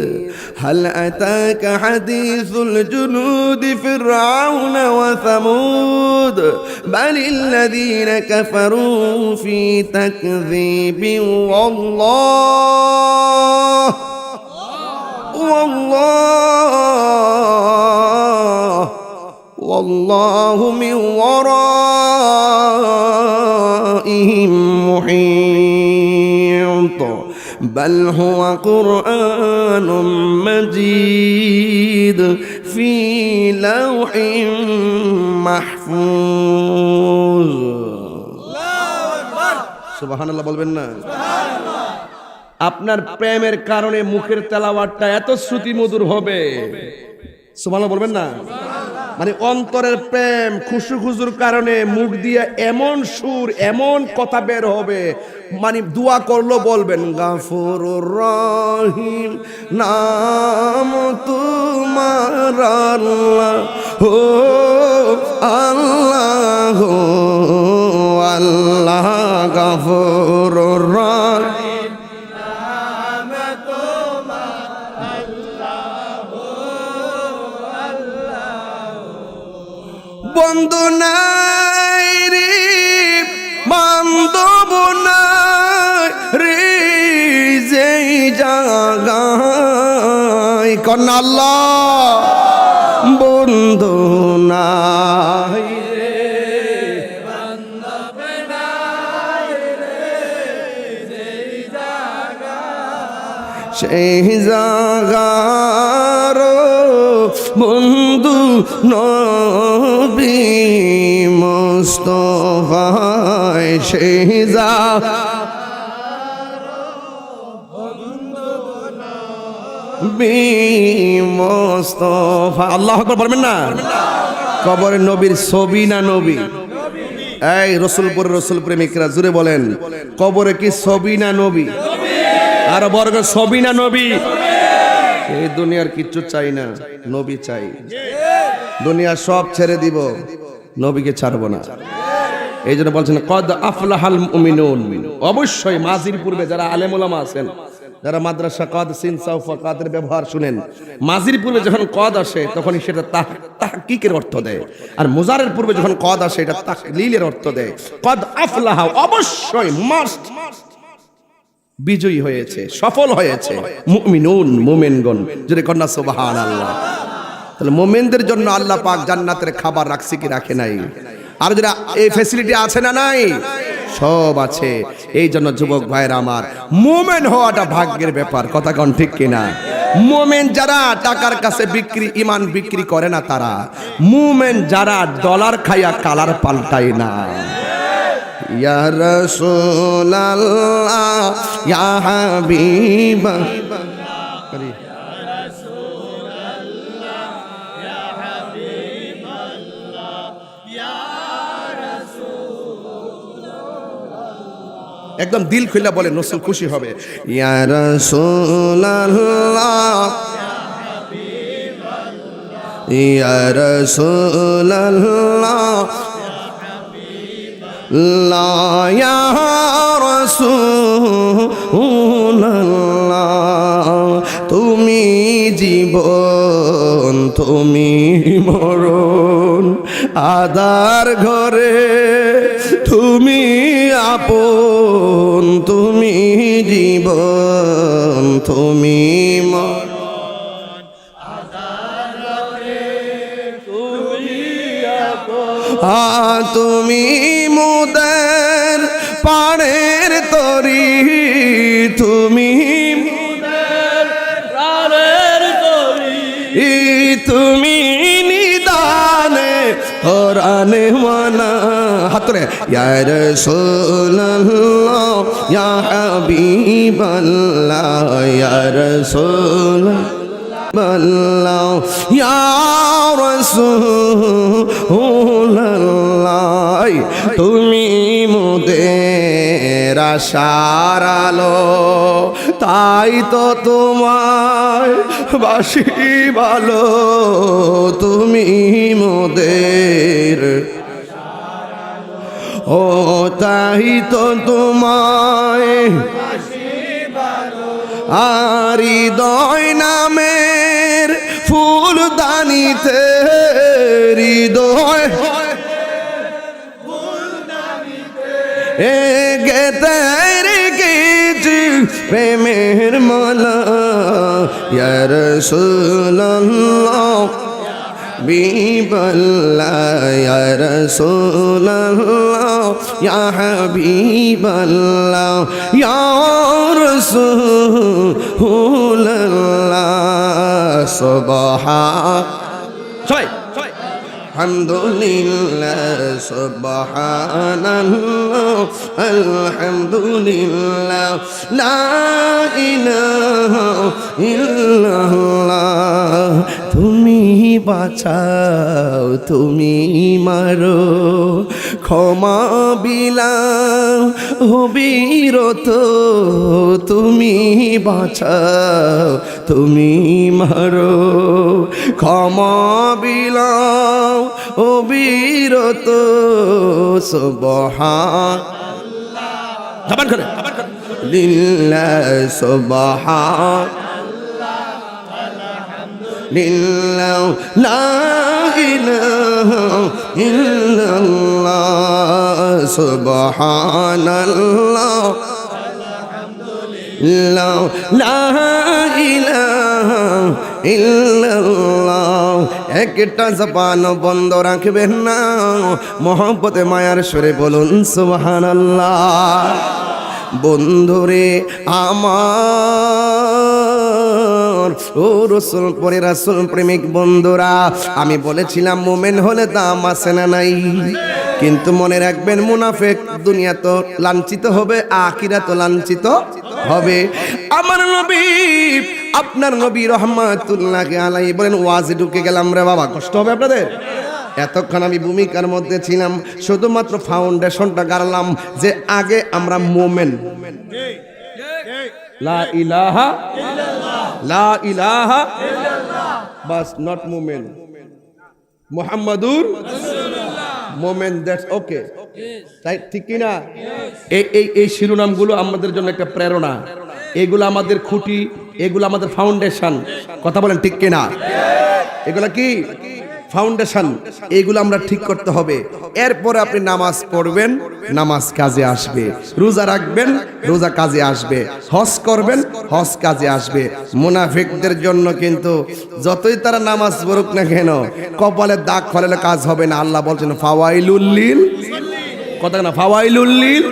هل أتاك حديث الجنود فرعون وثمود بل الذين كفروا في تكذيب والله من ورائهم محيط بل هو قرآن مجيد في لوح محفوظ সুবহানাল্লাহ বলবেন না? আপনার প্রেমের কারণে মুখের তেলাওয়াতটা এত শ্রুতিমধুর হবে, সুবহানাল্লাহ বলবেন না? মানে অন্তরের প্রেম খুশুর কারণে মুখ দিয়ে এমন সুর এমন কথা বের হবে, মানে দোয়া করলো বলবেন গাফুরুর রহিম নাম তোমার আল্লাহ ও আল্লাহ আল্লাহ গাফুরুর রহিম বন্ধু নাই রে বান্ধব নাই রে যেই জায়গায় কন্যা আল্লাহ বন্ধু নাই রে বান্ধব নাই রে যেই জায়গায় সেই জায়গার বন্ধু নবী মুস্তাফা সেই নবী মুস্তাফা আল্লাহু আকবার বলবেন না? কবরে নবীর ছবি না নবী? এই রসুলপুরে রসুল প্রেমিকরা জুড়ে বলেন, কবরে কি ছবি না নবী? আর বর্গ ছবি না নবী? এই দুনিয়ার কিচ্ছু চাই না, নবী চাই। দুনিয়া সব ছেড়ে দিব, নবীকে ছাড়বো না। এই জন্য বলছেন কদ আফলাহাল মুমিনুন। অবশ্যই মাজির পূর্বে যারা আলেম ওলামা আছেন, যারা মাদ্রাসা কদ সিন সাউফা কাদের ব্যবহার শুনেন, মাজির পূর্বে যখন কদ আসে তখন সেটা তাহকিকের অর্থ দেয়, আর মুজারের পূর্বে যখন কদ আসে এটা তাকলিলের অর্থ দেয়। কদ আফলাহা অবশ্যই মাস্ট বিজয়ী হয়েছে, সফল হয়েছে মুমিনুন মুমিনগণ, যদি কন্যা সুবহানাল্লাহ। তাহলে মুমিনদের জন্য আল্লাহ পাক জান্নাতের খাবার রাখছে কি রাখে নাই? আর যারা এই ফ্যাসিলিটি আছে না নাই? সব আছে। এই জন্য যুবক ভাইরা আমার, মুমিন হওয়াটা ভাগ্যের ব্যাপার, কথা কোন ঠিক কিনা? মুমিন যারা টাকার কাছে বিক্রি ঈমান বিক্রি করে না তারা, মুমিন যারা ডলার খাইয়া কালার পাল্টায় না। ইয়া রাসূলুল্লাহ ইয়া হাবিবাল্লাহ একদম দিল খুলে বলে, রাসূল খুশি হবে। ইয়া রাসূলুল্লাহ ইয়া রাসূলুল্লাহ লা ইয়া রাসূলুল্লাহ তুমি জীবন তুমি মরণ, আদার ঘরে তুমি আপন, তুমি জীবন তুমি মরণ, আদার ঘরে তুমি আপন, তুমি মুদের পাড়ে তুমি তুমি নিদানে কোরআনে মানা হাতরে ইয়া রাসূলুল্লাহ ইয়া হাবিবাল্লাহ ইয়া রাসূলুল্লাহ ইয়া রাসূলুল্লাহ তুমি মোদের আশার আলো তাই তো তোমায় বাসি ভালো তুমি মোদের ও তাই তো তোমায় আর হৃদয় নামের ফুলদানিতে হৃদয় গেতে রেখেছি প্রেমের মালা ইয়া রাসূলুল্লাহ বিবাল্লাহ ইয়া রাসূলুল্লাহ ইয়া হাবিবাল্লাহ ইয়া রাসূলুল্লাহ সুবহান সবাই আলহামদুলিল্লাহ সুবহানাল্লাহ আলহামদুলিল্লাহ লা ইলাহা ইল্লাল্লাহ তুমি বাঁচাও তুমি মারো ক্ষমা বিলাও হবিরত তুমি বাঁচাও তুমি মারো ক্ষমা বিলাও হবিরত সুবহানাল্লাহ জবান করে লিল্লাহ সুবহানাল্লাহ লিল্লাহ লা ইলাহা ইল্লাল্লাহ সুবহানাল্লাহ আলহামদুলিল্লাহ লা ইলাহা ইল্লাল্লাহ একটা জবান বন্ধ রাখবেন না মহব্বতে মায়ার সুরে বলুন সুবহানাল্লাহ বন্ধুরে আমার ও রাসূল পরে রাসূল প্রেমিক বন্ধুরা আমি বলেছিলাম মুমিন হলে দাম আছে না নাই কিন্তু মনে রাখবেন মুনাফিক দুনিয়া তো লাঞ্ছিত হবে আখিরাত তো লাঞ্ছিত হবে আমার নবী আপনার নবী রহমাতুল্লাহ আলাইহি বলেন ওয়াজে ঢুকে গেলাম রে বাবা কষ্ট হবে আপনাদের এতক্ষণ আমি ভূমিকার মধ্যে ছিলাম শুধুমাত্র ফাউন্ডেশনটা গাড়লাম যে আগে আমরা মুমিন লা ইলাহা ইল্লাল্লাহ লা ইলাহা ইল্লাল্লাহ বাস নট মুমিন মুহাম্মাদুর রাসূলুল্লাহ মুমিন দ্যাটস ওকে তাই ঠিক কি না এই শিরোনামগুলো আমাদের জন্য একটা প্রেরণা এগুলো আমাদের খুঁটি এগুলো আমাদের ফাউন্ডেশন কথা বলেন ঠিক কি না এগুলো কি ফাউন্ডেশন এইগুলো আমরা ঠিক করতে হবে এরপরে আপনি নামাজ পড়বেন নামাজ কাজে আসবে রোজা রাখবেন রোজা কাজে আসবে হজ করবেন হজ কাজে আসবে মুনাফিকদের জন্য কিন্তু যতই তারা নামাজ পড়ুক না কেন কপালে দাগ ফেলে কাজ হবে না আল্লাহ বলছেন ফাওয়াইলুল লিল কথা না ফাওয়াইলুল লিল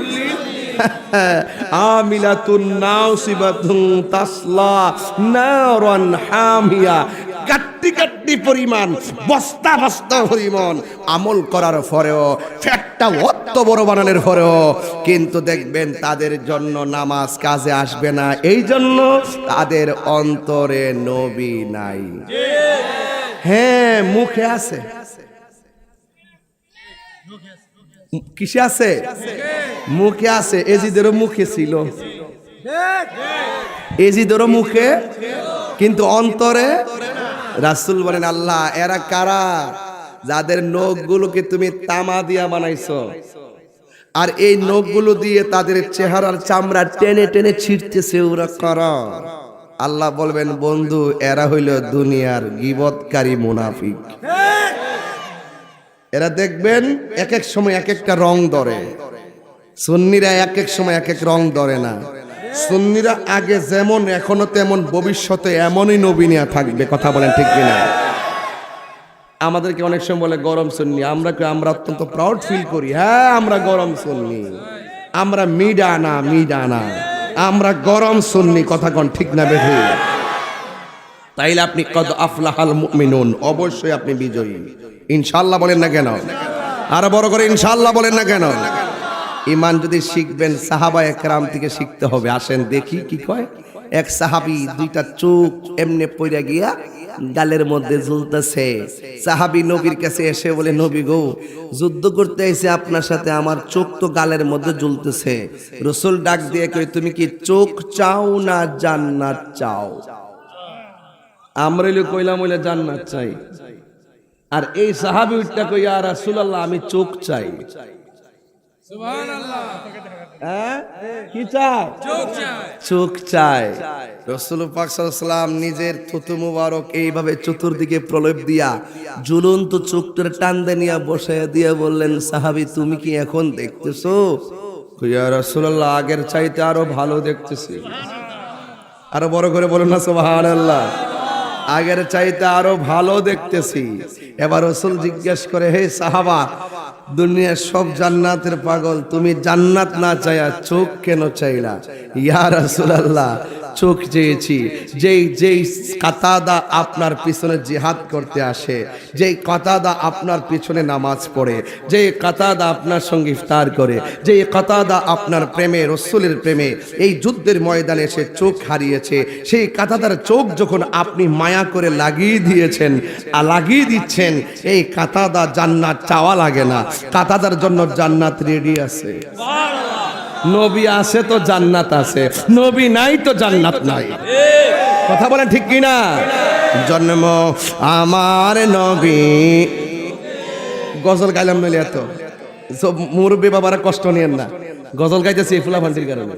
আমিলাতুন নাসিবাতুন তাসলা নারান হামিয়া কাট্টি কাট্টি পরিমাণ বস্তা বস্তা পরিমাণ আমল করার পরেও ফ্যাটটা অত বড় বানানোর পরেও কিন্তু দেখবেন তাদের জন্য নামাজ কাজে আসবে না এই জন্য তাদের অন্তরে নবী নাই হ্যাঁ মুখে আছে কিসে আছে মুখে আছে এজিদেরও মুখে ছিল এজিদেরও মুখে কিন্তু অন্তরে রাসূল বলেন আল্লাহ এরা কারা যাদের নখগুলোকে তুমি তামা দিয়া বানাইছো আর এই নখগুলো দিয়ে তাদের চেহারার চামড়া টেনে টেনে ছিঁড়তেছে ওরা কারা আল্লাহ বলবেন বন্ধু এরা হইল দুনিয়ার গীবতকারী মুনাফিক এরা দেখবেন এক এক সময় এক একটা রং ধরে সুন্নিরা এক এক সময় এক এক রং ধরে না সুন্নিরা আগে যেমন এখনো তেমন ভবিষ্যতে এমনই নবীনিয়া থাকবে কথা বলেন ঠিক কিনা আমাদেরকে অনেক সময় বলে গরম সুন্নি আমরা অত্যন্ত প্রাউড ফিল করি হ্যাঁ আমরা গরম সুন্নি আমরা মিডানা আমরা গরম সুন্নি, কথা কোন ঠিক না বেঠি? তাইলে আপনি কদ আফলাহাল মুমিনুন, অবশ্যই আপনি বিজয়ী ইনশাআল্লাহ। বলেন না কেন? আরো বড় করে ইনশাআল্লাহ বলেন না কেন? ঈমান যদি শিখবেন সাহাবা একরাম থেকে শিখতে হবে। আসেন দেখি কি কয়। এক সাহাবী দুইটা চোখ এমনে পড়ে গিয়া গালের মধ্যে ঝুলতেছে। সাহাবী নবীর কাছে এসে বলে, নবী গো, যুদ্ধ করতে এসে আপনার সাথে আমার চোখ তো গালের মধ্যে ঝুলতেছে। রাসূল ডাক দিয়ে কই, তুমি কি চোখ চাও না জান্নাত চাও? আমরা কইলাম হইলে জান্নাত চাই। আর এই সাহাবী উঠটা কই, ইয়া রাসূলুল্লাহ, আমি চোখ চাই। সুবহানাল্লাহ। কি চাই? চোখ চাই। রাসূল পাক সাল্লাল্লাহু আলাইহি ওয়াসাল্লাম নিজের থুতু মুবারক এইভাবে চতুর্দিকে প্রলেপ দিয়া ঝুলন্ত চোখটার টান দিয়া বসায় দিয়া বললেন, সাহাবী তুমি কি এখন দেখতেছো? ইয়া রাসূলুল্লাহ, আগের চাইতে আরো ভালো দেখতেছি। আরো বড় করে বলুন না সুবহানাল্লাহ। আগের চাইতে আরো ভালো দেখতেছি। এবার রাসূল জিজ্ঞেস করে, হে সাহাবা, দুনিয়ার সব জান্নাতের পাগল, তুমি জান্নাত না চাইয়া চোখ কেন চাইলা? ইয়া রাসূলুল্লাহ, চোখ চেয়েছি। যেই কাতাদা আপনার পিছনে জিহাদ করতে আসে, যেই কাতাদা আপনার পিছনে নামাজ পড়ে, যেই কাতাদা আপনার সঙ্গে ইফতার করে, যেই কাতাদা আপনার প্রেমে, রাসূলের প্রেমে এই যুদ্ধের ময়দানে সে চোখ হারিয়েছে, সেই কাতাদার চোখ যখন আপনি মায়া করে লাগিয়ে দিয়েছেন, লাগিয়ে দিচ্ছেন, এই কাতাদা জান্নাত চাওয়া লাগে না, কাতাদার জন্য জান্নাত রেডি আছে। নবী আছে তো জান্নাত আছে, নবী নাই তো জান্নাত নাই। কথা বলেন ঠিক কি না? জন্ম আমার নবী, গজল গাইলাম নইলে এত মুরব্বী বাবারা কষ্ট নিয়েন না। গজল গাইতেছি এই ফুলাফান্তির কারণে।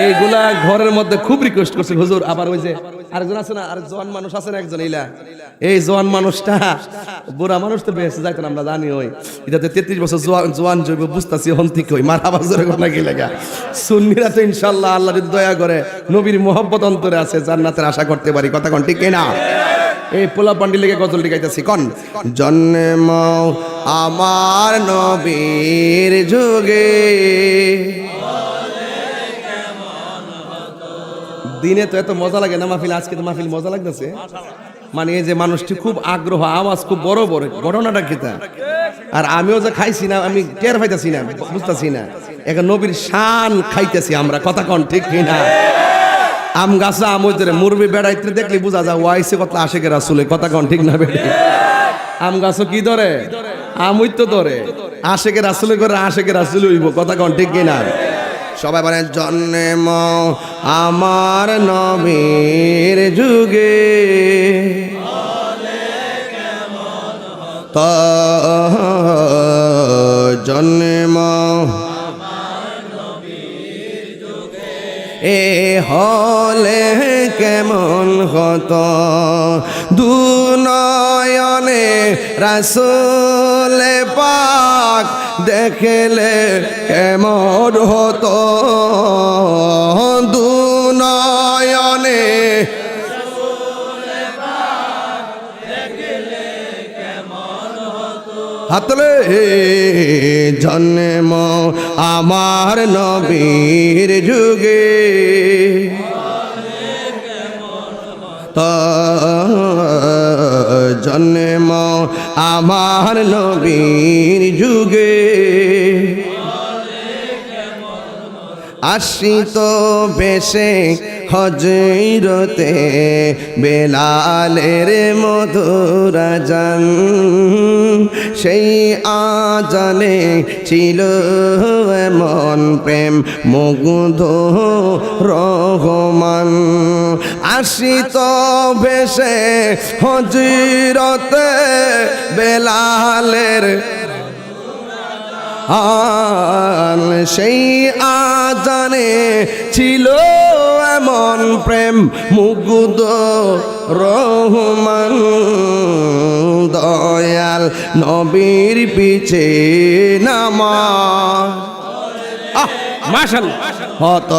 এইগুলা ঘরের মধ্যে খুব রিকোয়েস্ট করছে, হুজুর আবার ওই যে আরেকজন আছে না, আর জোয়ান মানুষ আছে না একজন, এইলা এই জোয়ান মানুষটা, বুড়া মানুষ তো বেঁচে যাইতেন আমরা জানি, ওই এটাতে 33 বছর জোয়ান জৈব বুঝতেছি হন ঠিক ওই মার আবার জোরে কোন কি লাগা। সুন্নিরা তো ইনশাআল্লাহ আল্লাহ যদি দয়া করে নবীর মোহব্বত অন্তরে আছে, জান্নাতের আশা করতে পারি। কথা কোন ঠিক না? এই পোলা পান্ডি লেগে গজলটি গাইতেছি। কন জন্ম আমার নবীর যুগে, দিনে তো এত মজা লাগে না মাহফিল, আজকে তো মাহফিল মজা লাগতেছে। মানে এই যে মানুষটি খুব আগ্রহ, আওয়াজ খুব বড় বড়, ঘটনাটা কি তা? আর আমিও যে খাইছি না, আমি টের পাইতেছি না, বুঝতেছি না। এখন নবীর শান খাইতেছি আমরা। কথা কন ঠিক কিনা? আম গাছা আম ধরে মুরবি বেড়াইতে দেখলে বোঝা যায় ওয়াইসে কত আশেকে রাসূলে। কথা কন ঠিক না বেড়ে? আম গাছও কি ধরে? আমই তো ধরে। আশেকে রাসূলে করে আশেকে রাসূল হইব। কথা কন ঠিক কিনা? সবাই বলেন জন্ম আমার নবীর যুগে, তো জন্ম এ হলে কেমন হতো, দুনয়নে রাসূল পাক দেখলে কেমন হতো, দুনয়নে হাতলে জন্ম আমার নবীর যুগে, তো জন্ম আমার নবীর যুগে, আশ্রিত বেশে হজরতে বেলালের মধুর আজান, সেই আজানে ছিল এমন প্রেম মুগ্ধ রহমান, আশ্রিত বেশে হজরতে বেলালের সেই আজানে ছিল এমন প্রেম মুগ্ধ রহমান, দয়াল নবীর পিছে নামাজ মাশাআল্লাহ হত,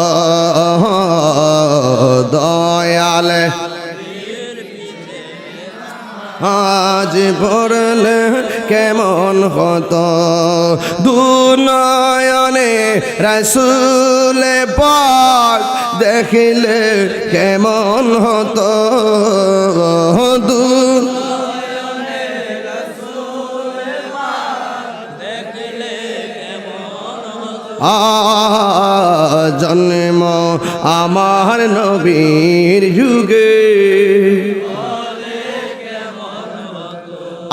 দয়াল আজ পড়লে কেমন হতো দুনয়নে রাসূল পাক দেখিলে কেমন হতো জন্ম আমার নবীর যুগে।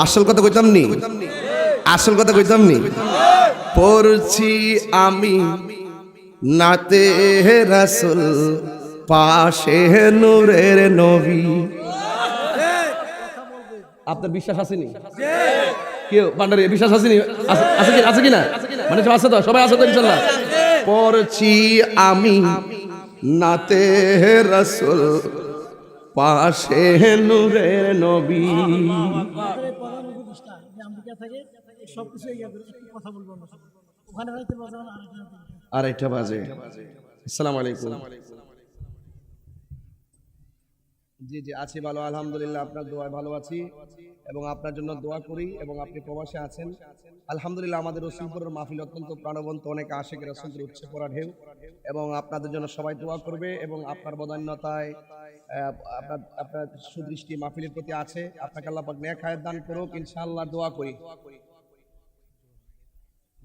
আসল কথা কইতাম নি, আসল কথা কইতাম নি। পড়ছি আমি নাতে রাসূল পাশে নূরের নবী। আপনার বিশ্বাস আসেনি? কেউ ভান্ডারে বিশ্বাস আসেনি? আছে কি না? মানে আছে তো, সবাই আছে তো ইনশাআল্লাহ। পড়ছি আমি নাতে রাসূল পাশে নূরের নবী। আড়াইটা বাজে। আসসালামু আলাইকুম। জি জি আছি ভালো, আলহামদুলিল্লাহ। আপনার দোয়ায় ভালো আছি এবং আপনার জন্য দোয়া করি। এবং আপনি প্রবাসে আছেন, আলহামদুলিল্লাহ। আমাদের রসুলপুরের মাহফিল অত্যন্ত প্রাণবন্ত, অনেক আশিক রাসূলের উচ্চ পড়া ঢেউ, এবং আপনাদের জন্য সবাই দোয়া করবে। এবং আপনার বদান্যতায় আপনার সুদৃষ্টি মাহফিলের প্রতি আছে। আপনাকে আল্লাহ পাক নেক হায়াত দান করুক ইনশাআল্লাহ, দোয়া করি।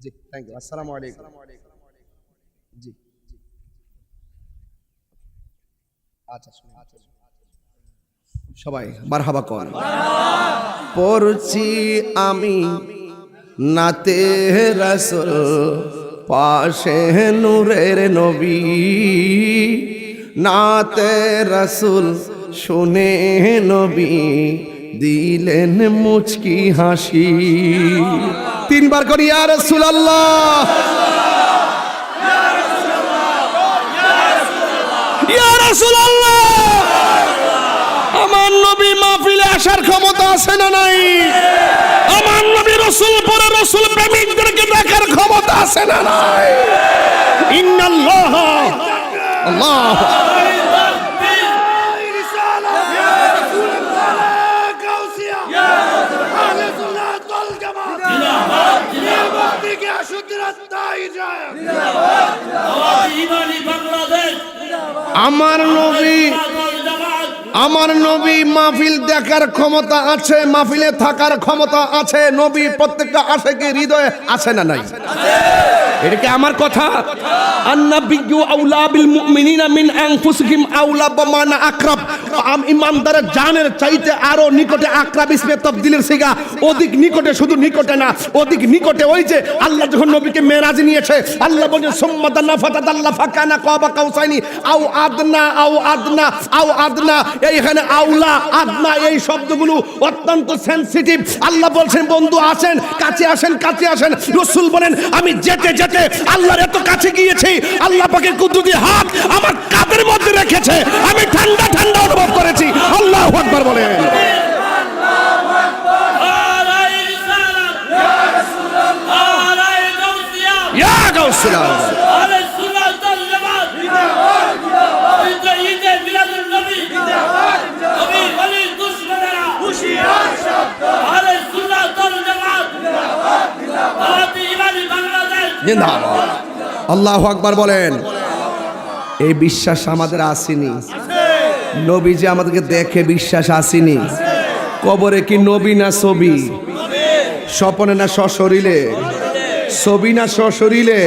জি থ্যাংক ইউ। আসসালামু আলাইকুম। জি আচ্ছা সবাই মারহাবা কর। পড়ছি আমি নাতে রাসূল পাশে নূরের নবী, নাতে রাসূল শুনে নবী দিলেন মুচকি হাসি। তিনবার করি ইয়া রাসূলুল্লাহ, ইয়া রাসূলুল্লাহ। আমার নবী মাহফিলে আসার ক্ষমতা আছে না নাই? আমার নবী রাসূল পরে রাসূল প্রেমিকদেরকে দেখার ক্ষমতা আছে না নাই? ইন্নাল্লাহ আল্লাহ আমার নবী মাহফিল দেখার ক্ষমতা আছে, মাহফিলে থাকার ক্ষমতা আছে। নবী প্রত্যেকটা আশিকের হৃদয়ে আছে না নাই? এটা কি আমার কথা? আন-নাবিয়্যু আউলা বিল মুমিনিনা মিন আনফুসিহিম আউলা বিমান আকরাব। ইমানদারের জানের চাইতে আরো নিকটে, আকরাব ইসমে তাফদীলের সিগা, অধিক নিকটে। শুধু নিকটে না, অধিক নিকটে। ওই যে আল্লাহ যখন নবীকে মেরাজে নিয়েছে, আল্লাহ বলেন সুম্মা দানা ফাতাদাল্লা ফাকানা কাবা কাউসাইনি আও আদনা আও আদনা আও আদনা। এইখানে আউলা আদনা এই শব্দগুলো অত্যন্ত সেনসিটিভ। আল্লাহ বলছেন বন্ধু আসেন, কাছে আসেন, কাছে আসেন। রাসূল বলেন আমি যেতে যেতে আল্লাহর এত কাছে গিয়েছি, আল্লাহ পাকের কুদরতি হাত আমার কাঁধের মধ্যে রেখেছে, আমি ঠান্ডা ঠান্ডা অনুভব করেছি। আল্লাহু আকবার বলেন। ইয়া গাউসুল্লাহ আল্লাহু আকবার বলেন। এই বিশ্বাস আমাদের আসেনি? নবী যে আমাদেরকে দেখে বিশ্বাস আসেনি? কবরে কি নবী না ছবি? স্বপনে না সশরীরে? ছবি না সশরীরে?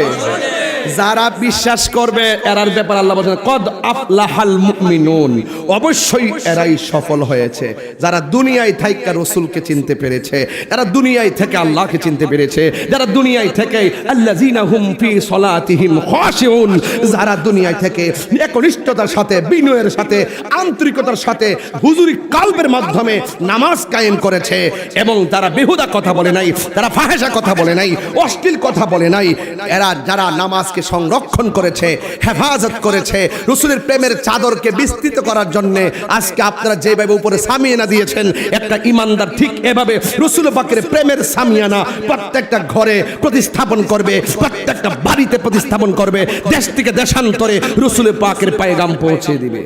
যারা বিশ্বাস করবে এরার ব্যাপার আল্লাহ বলেন কদ আফলাহাল মুমিনুন, অবশ্যই এরাই সফল হয়েছে। যারা দুনিয়ায় থাইকা রাসূলকে চিনতে পেরেছে, যারা দুনিয়ায় থেকে আল্লাহকে চিনতে পেরেছে, যারা দুনিয়ায় থেকে আল্লাযিনা হুম ফি সলাতিহিম খাশিউন, যারা দুনিয়ায় থেকে একনিষ্ঠতার সাথে, বিনয়ের সাথে, আন্তরিকতার সাথে হুজুরি কালবের মাধ্যমে নামাজ কায়েম করেছে, এবং তারা বেহুদা কথা বলে নাই, তারা ফাহেসা কথা বলে নাই, অশ্লীল কথা বলে নাই। এরা যারা নামাজ সংরক্ষণ করেছে, হেফাজত করেছে, রাসূলের প্রেমের চাদরকে বিস্তৃত করার জন্য আজকে আপনারা যেভাবে উপরে সামিয়ানা দিয়েছেন, একটা ইমানদার ঠিক এভাবে রাসূল পাকের প্রেমের সামিয়ানা প্রত্যেকটা ঘরে প্রতিস্থাপন করবে, প্রত্যেকটা বাড়িতে প্রতিস্থাপন করবে, দেশ থেকে দেশান্তরে রাসূল পাকের পয়গাম পৌঁছে দিবে।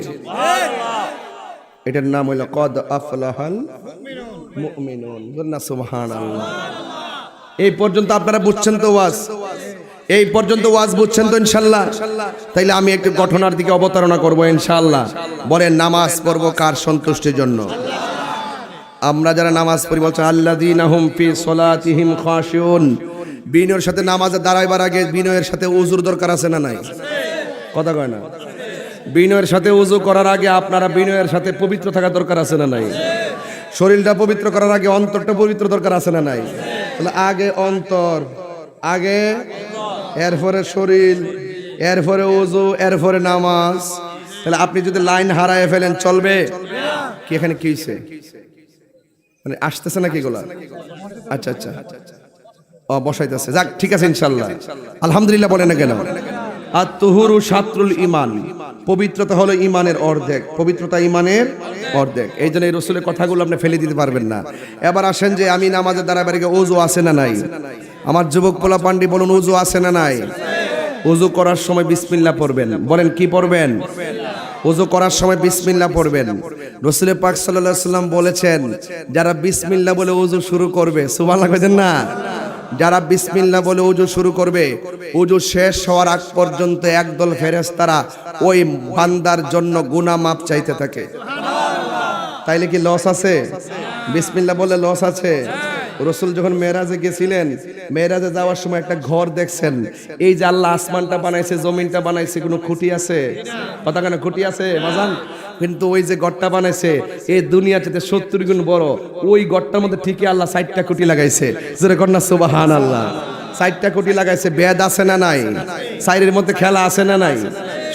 এটার নাম হলো কদ আফলাহাল মুমিনুন। মুমিনুন। বলুন না সুবহানাল্লাহ। এই পর্যন্ত আপনারা বুঝছেন তো ওয়াজ? এই পর্যন্ত ওয়াজ বুঝছেন তো ইনশাআল্লাহ? তাইলে আমি একটু ঘটনার দিকে অবতারণা করব ইনশাআল্লাহ। বলেন নামাজ পড়ব কার সন্তুষ্টির জন্য? আমরা যারা নামাজ পড়ি বলছেন আল্লাযীনা হুম ফি সলাতিহিম খাশিউন। বিনয়ের সাথে নামাজে দাঁড়াইবার আগে বিনয়ের সাথে ওযুর দরকার আছে না নাই? কথা কয় না? বিনয়ের সাথে ওযু করার আগে আপনারা বিনয়ের সাথে পবিত্র থাকা দরকার আছে না নাই? শরীরটা পবিত্র করার আগে অন্তরটা পবিত্র দরকার আছে না নাই? তাহলে আগে অন্তর, আগে এরপরে শরীর, এরপরে ওযু, এরপরে নামাজ। তাহলে আপনি যদি লাইন হারায় ফেলেন চলবে কি? এখানে কি হইছে? মানে আসতেছে নাকি এগুলা? আচ্ছা আচ্ছা, ও বসাইতেছে। যাক ঠিক আছে ইনশাআল্লাহ। আলহামদুলিল্লাহ বলেন না কেন? আত-তুহুরু শাত্রুল ঈমান। পবিত্রতা হলো ঈমানের অর্ধেক। পবিত্রতা ঈমানের অর্ধেক। এই জন্য এই রাসূলের কথাগুলো আপনি ফেলে দিতে পারবেন না। এবার আসেন যে আমি নামাজের দাঁড়াবার আগে ওযু আছে না নাই? আমার যুবক পোলা পান্ডি বলুন ওযু আছে না নাই? ওযু করার সময় বিসমিল্লাহ পড়বেন। বলেন কি পড়বেন? ওযু করার সময় বিসমিল্লাহ পড়বেন। রাসূল পাক সাল্লাল্লাহু আলাইহি ওয়াসাল্লাম বলেছেন যারা বিসমিল্লাহ বলে ওযু শুরু করবে, সুবহানাল্লাহ কইতেন না? যারা বিসমিল্লাহ বলে ওযু শুরু করবে, ওযু শেষ হওয়ার আগ পর্যন্ত একদল ফেরেশতারা ওই বান্দার জন্য গুনাহ মাপ চাইতে থাকে। তাইলে কি লস আছে? বিসমিল্লাহ বলে লস আছে? রাসূল যখন মেরাজে গেছিলেন, মেরাজে যাওয়ার সময় একটা ঘর দেখছেন। এই যে আল্লাহ আসমানটা বানাইছে, জমিনটা বানাইছে, কোনো খুঁটি আছে? কথা কেন? খুঁটি আছে বাজান? কিন্তু ওই যে গড়টা বানাইছে এই দুনিয়ার চাইতে 70 গুণ বড়। ওই গড়টার মধ্যে ঠিকই আল্লাহ 60টা খুঁটি লাগাইছে। জোরে কর না সুবহানাল্লাহ। 60টা খুঁটি লাগাইছে। বেদ আছে না নাই? সাইরের মধ্যে খেলা আছে না নাই?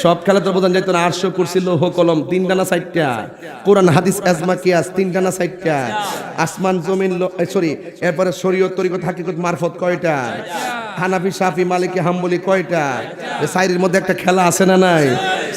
সব খেলা তো বোঝান যাইতো না। আরশ কুরসি লৌহ কলম 3টা না 4টা? কোরআন হাদিস এজমা কিয়াস 3টা না 4টা? আসমান জমিন সরি, এরপরে শরীয়ত তরিকত হাকিকত মারফত কয়টা? হানাফি শাফি মালিকি হাম্বলি কয়টা? সাইরের মধ্যে একটা খেলা আছে না নাই?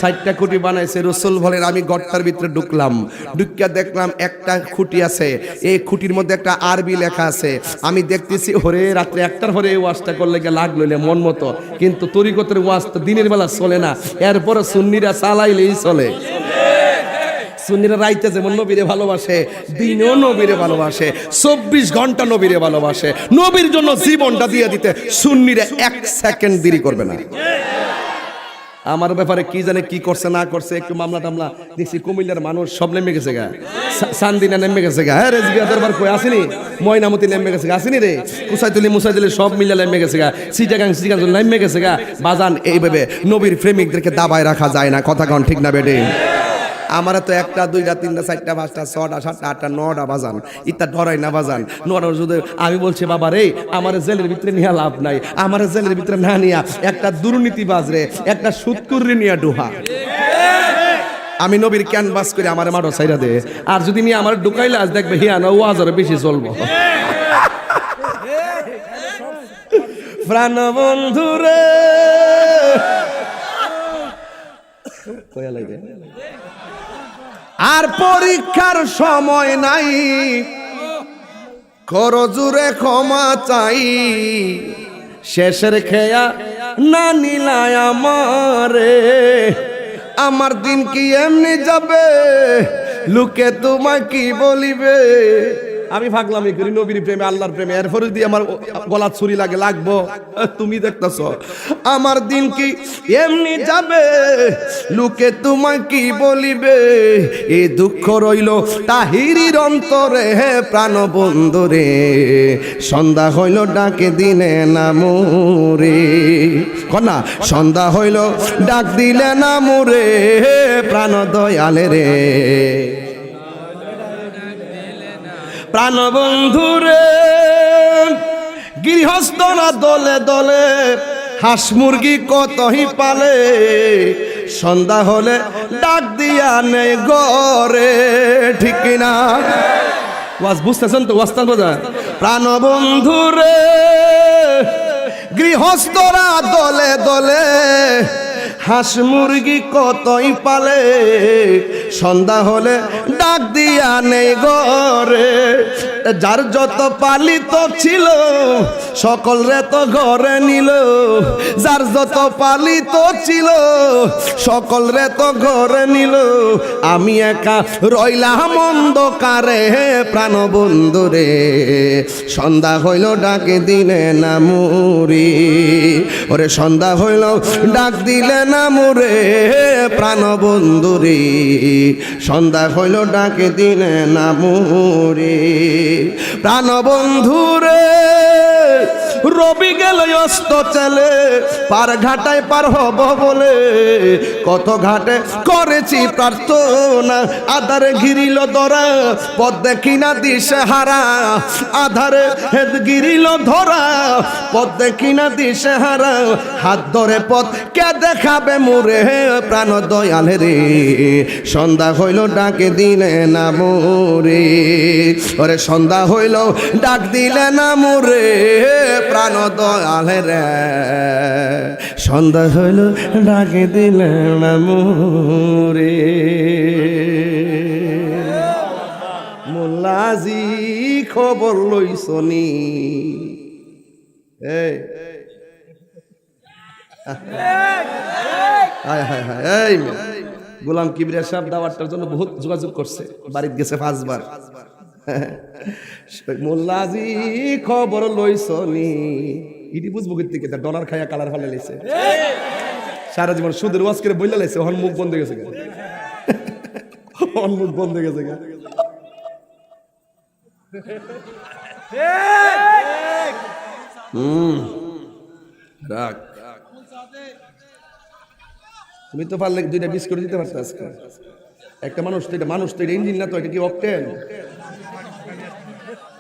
60টা খুঁটি বানাইছে। রাসূল বলেন আমি গর্তার ভিতরে ঢুকলাম, ঢুকিয়া দেখলাম একটা খুঁটি আছে। এই খুঁটির মধ্যে একটা আরবি লেখা আছে। আমি দেখতেছি ওরে রাত্রে 1টার পরে এই ওয়াজটা করলে গিয়ে লাগলো মন মতো, কিন্তু তরিকতের ওয়াজ তো দিনের বেলা চলে না। এরপরে সুন্নিরা চালাইলেই চলে। সুন্নিরা রাইতে যেমন নবীরে ভালোবাসে, দিনেও নবীরে ভালোবাসে, 24 ঘন্টা নবীরে ভালোবাসে। নবীর জন্য জীবনটা দিয়ে দিতে সুন্নিরা 1 সেকেন্ড দেরি করবে না। আমার ব্যাপারে কি জানে কি করছে না করছে, একটু মামলা টামলা দেখছি। কুমিল্লার মানুষ সব নেমে গেছে গা, সান্দিনা নেমে গেছে গা, হ্যাঁ রেজবিয়া দরবার কই আসেনি, ময়নামতি নেমে গেছে গা, আসেনি রে, কুসাইতুলি মুসাইতুলি সব মিলে নেমে গেছে গা, সিটাগাং নেমে গেছে গা। বাজান এইভাবে নবীর প্রেমিকদেরকে দাবায় রাখা যায় না। কথা কন ঠিক না বেটে? আমার তো 1টা 2টা 3টা 4টা 5টা 6টা 7টা 8টা 9টা বাজান, ইত্যা ডরাই না বাজান। নোয়ার যদি আমি বলছি বাবা রে আমার জেলের ভিতরে নিয়ে লাভ নাই, আমার জেলের ভিতরে না নিয়া একটা দুর্নীতিবাজ রে, একটা সুদকুরি নিয়ে ডুহা। আমি নবীর ক্যানভাস করে আমার মাঠো সাইরা দে। আর যদি নিয়ে আমার ঢুকাইলে আজ দেখবে হিয়া না ওয়াজ আরো বেশি চলবো। প্রাণ বন্ধু রে কয়া লাগে আর পরীক্ষার সময় নাই, করজুরে ক্ষমা চাই, শেষের খেয়া না নিলায় আমারে, আমার দিন কি এমনি যাবে, লোকে তোমায় কি বলিবে। আমি ভাগলামি করি নবীর প্রেমে আল্লাহর প্রেমে, এরপরে যদি আমার গলা ছুরি লাগে লাগবো। তুমি দেখতেছ আমার দিন কি এমনি যাবে, লোকে তোমায় কি বলিবে। এই দুঃখ রইল তাহিরির অন্তরে, হে প্রাণ বন্ধু রে, সন্ধ্যা হইল ডাকে দিনে না মোরে, কন্যা সন্ধ্যা হইল ডাক দিলে না মোরে, প্রাণ দয়ালে রে, প্রাণ বন্ধু রে। গৃহস্থরা দলে দলে হাঁস মুরগি কতই পালে, সন্ধ্যা হলে ডাক দিয়া নেই ঘরে, ঠিক কিনা? ওয়াজ বুঝতেছেন তো? ওয়াজটা বোঝা। প্রাণ বন্ধু রে গৃহস্থরা দলে দলে হাঁস মুরগি কতই পালে, সন্ধ্যা হলে ডাক দিয়া নেই ঘরে, যার যত পালিত ছিল সকল রে তো ঘরে নিল, যার যত পালিত তো ছিল, সকল রে তো ঘরে নিল, আমি একা রইলাম অন্ধকারে প্রাণ বন্ধু রে, সন্ধ্যা হইল ডাকে দিলে না মুরি, ওরে সন্ধ্যা হইল ডাক দিলে না মুরে প্রাণ বন্ধু রে, সন্ধ্যা হইল ডাকে দিলে না মুরি প্রাণ বন্ধু রে। রবি গেল অস্ত চলে, পার ঘাটায় পার হব বলে, কত ঘাটে করেছি প্রার্থনা, আধারে ঘিরিল ধরা পথ দেখি না দিশে হারা, আধারে হেদ গিরিল ধরা পথ দেখি না দিশে হারা, হাত ধরে পথ কে দেখাবে মোরে প্রাণ দয়াল রে, সন্ধ্যা হইল ডাকে দিলে না মোরে, ওরে সন্ধ্যা হইল ডাক দিলে না মোরে প্রাণ দয়াল রে, সন্ধ্যা হইল ডাকে দিলে না মোরে। মোল্লাজি খবর লইছনি, এই গোলাম কিবরিয়া সাহেব দাওয়াতটার জন্য বহুত যোগাযোগ করছে, বাড়িতে গেছে 5 বার। মোল্লাজি খবর লইছনি, ইডি বুঝবো থেকে ডলার খাইয়া কালার ফেলে লাইছে, সারা জীবন সুদের ওয়াজ করে বইলা লাইছে, হন মুখ বন্ধ হয়ে গেছে, হন মুখ বন্ধ হয়ে গেছে। রাখ, তুমি তো পারলে 2টা বিস্কুট দিতে পারছো আজকে। একটা মানুষ তো এটা ইঞ্জিন না, তো এটা কি অকটেন?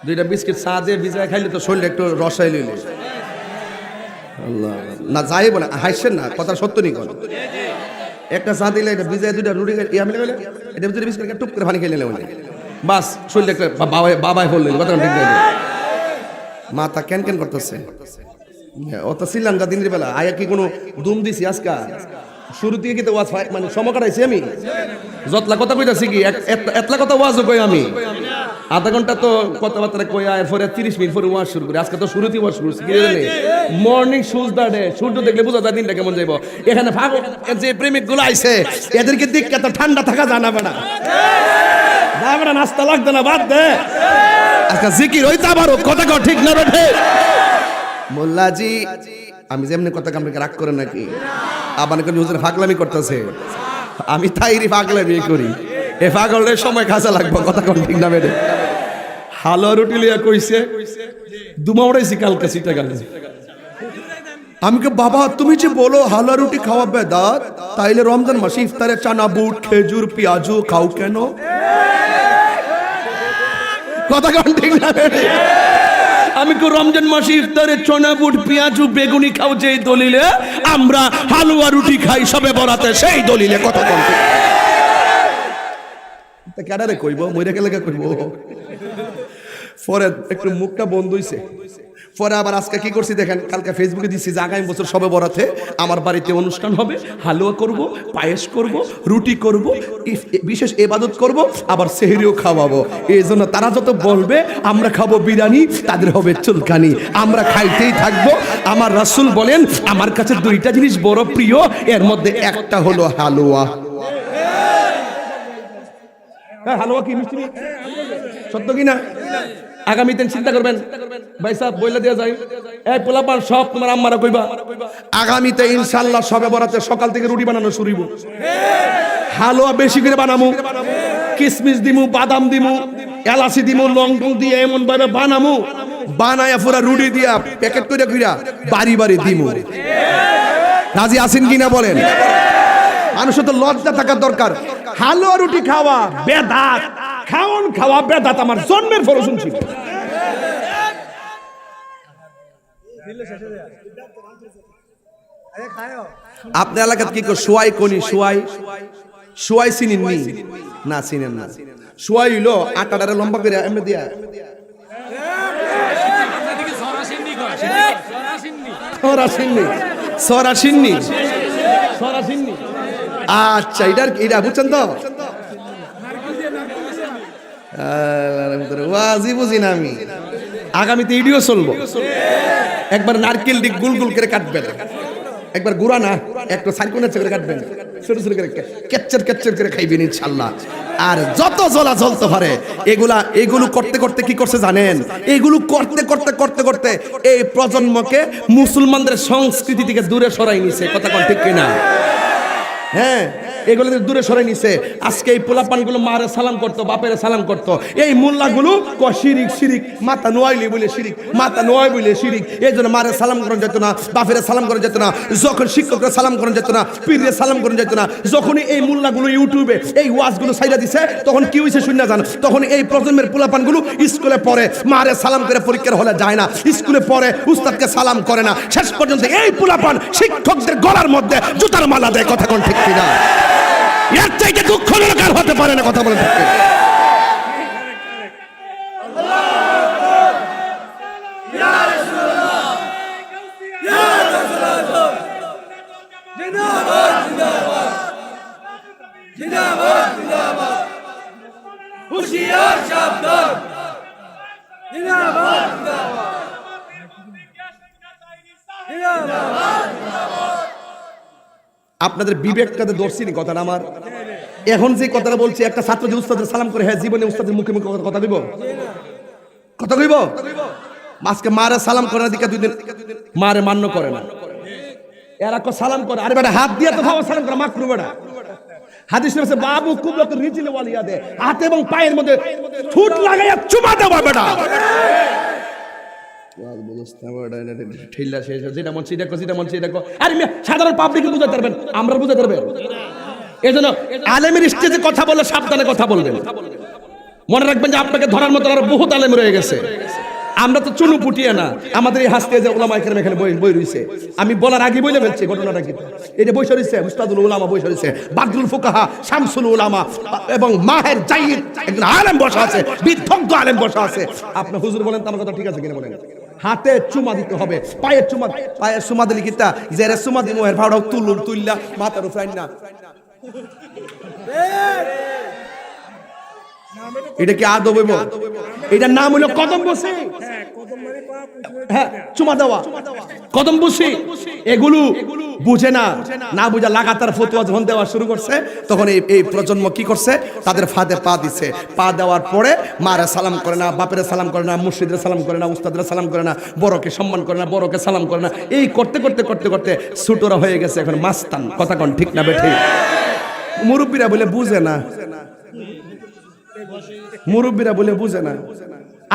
2টা বিস্কিট চা দিয়ে ভিজায় খাইলে তো শরীরে একটু রসাই লইলে আল্লাহ না যাই বলে হাসছেন না, কথা সত্য নি কোন। একটা চা দিলে এটা ভিজায় 2টা রুটি আমি গেলে এটা 2টা বিস্কিট টুক করে পানি খেলে নেওয়া, বাস শরীরে একটা বাবাই বললেন কথা ঠিক না, মাথা কেন কেন করতেছে। ও তো শ্রীলঙ্কা দিনের বেলা আয়া কি কোনো দুম দিছি আজকা? শুরু থেকে কি তো ওয়াজ মানে সময় কাটাইছি আমি, যতলা কথা কইতাছি কি এতলা কথা ওয়াজও কই আমি, আধা ঘন্টা তো কথাবার্তা কইয়া এরপরে 30 মিনিট পরে ওয়াজ শুরু করি। আজকে তো শুরুতেই ওয়াজ শুরু করছি, কি জানি মর্নিং সুজ দা ডে, সূর্য দেখলে বোঝা যায় দিনটা কেমন যাইব। এখানে ভাগ যে প্রেমিক গুলো আইছে এদেরকে দিক এত ঠান্ডা থাকা জানাবে না, যাবে না, নাস্তা লাগবে না, বাদ দে আজকে জিকির হইতে পারো, কথা কও ঠিক না রে মোল্লাজি। আমি যেমনি কথা কামড়ে রাগ করে নাকি আবার হুজুর ফাগলামি করতেছে, আমি তাইরি ফাগলামি করি, এ পাগলের সময় কাজে লাগবে, কথা কোন ঠিক না বেড়ে। হালুয়া রুটি লিয়া কইছে দুমা উড়াইছি কালকে সিটা গেল, আমি কে বাবা তুমি যে বলো হালুয়া রুটি খাওয়াবে দাঁত, তাইলে রমজান মাসে ইফতারে চানা বুট খেজুর পেঁয়াজু খাও কেন? কথা কোন ঠিক না বেড়ে। আমি কো রমজান মাসে ইফতারে চনা বুট পেঁয়াজু বেগুনি খাও যেই দলিলে, আমরা হালুয়া রুটি খাই সবে বরাতে সেই দলিলে, কথা কোন ঠিক। কেডারে কইব মইরা গেলে কইব। পরে একটু মুখটা বন্ধ হইছে, পরে আবার আজকে কি করছি দেখেন, কালকে ফেসবুকে দিচ্ছি যে আগামী বছর সবে বরাতে আমার বাড়িতে অনুষ্ঠান হবে, হালুয়া করব, পায়েস করব, রুটি করব, বিশেষ ইবাদত করব, আবার সেহরিও খাওয়াবো। এই জন্য তারা যত বলবে আমরা খাবো বিরিয়ানি, তাদের হবে চুলকানি, আমরা খাইতেই থাকবো। আমার রাসূল বলেন আমার কাছে 2টা জিনিস বড় প্রিয়, এর মধ্যে একটা হলো হালুয়া। হালুয়া কি মিষ্টি সত্য কিনা? আগামী দিন চিন্তা করবেন ভাই সাহেব, বইলা দেওয়া যায় এই পোলাপান সব তোমার আম্মারা কইবা, আগামীতে ইনশাআল্লাহ সবে বরাতে সকাল থেকে রুটি বানানো শুরু হইব, হালুয়া বেশি করে বানামু, কিশমিশ দিমু, বাদাম দিমু, এলাচি দিমু, লং টং দিয়ে এমন ভাবে বানামু, বানায়া পুরা রুটি দিয়া প্যাকেট করে কইরা বাড়ি বাড়ি দিমু। রাজি আছেন কিনা বলেন? মানুষের তো লজ্জা থাকার দরকার। হালুয়া রুটি খাওয়া বেদাত, খাওন খাওয়া বেদাত, আমার জন্মের পরে শুনছি। আপনার এলাকাতে কি সোয়াই কোনি? সোয়াই চিনেন নি? না চিনেন না। সোয়াই হইলো আটাটারে লম্বা করে এমনি দিয়া সরাসিন্নি। আচ্ছা এটা বুঝছেন তো? ওয়াজি বুঝি না আমি, আগামীতে ইডিও চলবো, একবার নারকেল দিক গুল গুল করে কাটবে, একবার গুড়া না, একটু সাইকোনে করে কাটবেন, ছোট ছোট করে কেচ্চের কেচ্চের করে খাইবেন ইনশাআল্লাহ। আর যত জ্বলা জ্বলতে পারে এগুলো করতে করতে কি করছে জানেন? এগুলো করতে করতে করতে করতে এই প্রজন্মকে মুসলমানদের সংস্কৃতি থেকে দূরে সরাই নিছে। কথা কোন ঠিক কিনা? হ্যাঁ, এগুলো দূরে সরে নিছে। আজকে এই পোলাপানগুলো মারে সালাম করতো, বাপের সালাম করতো। এই মোল্লাগুলো শিরিক শিরিক, মাথা নোয়াইলি বলে শিরিক, মাথা নোয়াই বলে শিরিক। এই জন্য মারে সালাম করা যেত না, বাপের সালাম করা যেত না, যখন শিক্ষকরা সালাম করা যেত না, পীরের সালাম করা যেত না। যখনই এই মোল্লাগুলো ইউটিউবে এই ওয়াজগুলো ছাইড়া দিছে, তখন কি হয়েছে শুনে যান? তখন এই প্রজন্মের পোলাপানগুলো স্কুলে পড়ে, মারে সালাম করে পরীক্ষার হলে যায় না, স্কুলে পড়ে উস্তাদকে সালাম করে না। শেষ পর্যন্ত এই পোলাপান শিক্ষকদের গলার মধ্যে জুতার মালা দেয়। কথা কোন ঠিক কিনা? এর চাইতে দুঃখজনক আর হতে পারে না। কথা বলেন ঠিক কিনা? আপনাদের বিবেকটাতে দর্শিনী কথাটা আমার। এখন যে কথাটা বলছি, একটা ছাত্র যে উস্তাদের সালাম করে, হ্যাঁ জীবনে উস্তাদের মুখে মুখে কথা কইব? কথা কইব? আজকে মারে সালাম করার দিকে 2 দিন মারে মান্য করে না, এরা কো সালাম করে। আরে বেটা হাত দিয়ে তো ভাবে সালাম করে, মাকরু বেটা। হাদিসে আছে বাবু কুবলাতুর রিজিল ওয়ালিয়া দে, হাত এবং পায়ের মধ্যে ঠুট লাগাইয়া চুমা দেওয়া বেটা। সাধারণ পাবলিক বুঝাতে পারবেন, আমরা বুঝাতে পারবেন। এই জন্য আলেমের স্টেজে কথা বলে সাবধানে কথা বলবেন। মনে রাখবেন যে আপনাকে ধরার মতো আরো বহুত আলেম রয়ে গেছে। আমরা তো চুনু পুটিয়ে না, আমাদের এই হাসতে যে ওলামায়ে কেরাম এখানে বই রইছে। আমি বলার আগে বলে ফেলছি ঘটনাটা কি। এই যে বসে রইছে উস্তাদুল উলামা, বসে রইছে বাদরুল ফুকাহা, শামসুল উলামা এবং মাহের জাইদ, একজন আলেম বসা আছে, বিদগ্ধ আলেম বসা আছে। আপনি হুজুর বলেন তো আমার কথা ঠিক আছে কিনা বলেন? হাতে চুমা দিতে হবে, পায়ের চুমা দিলে কিতা জেরে চুমা দি মোহের ভাড়াও তুললা মাথার উপর না। এটা কি আদব? এটার নাম হলো কদম বসি। হ্যাঁ, চুমা দেওয়া, কদম বসি। এগুলো বুঝে না, না বুঝে লাগাতার ফতোয়া যখন দেওয়া শুরু করছে, তখন এই প্রজন্ম কি করছে? তাদের ফাঁদে পা দিছে। পা দেওয়ার পরে মারে সালাম করে না, বাপের সালাম করে না, মুর্শিদের সালাম করে না, উস্তাদের সালাম করে না, বড়কে সম্মান করে না, বড়কে সালাম করে না। এই করতে করতে করতে করতে ছোটরা হয়ে গেছে এখন মাস্তান। কথা কোন ঠিক না বেঠিক? মুরব্বীরা বলে বুঝে না, মুরব্বীরা বলে বুঝে না।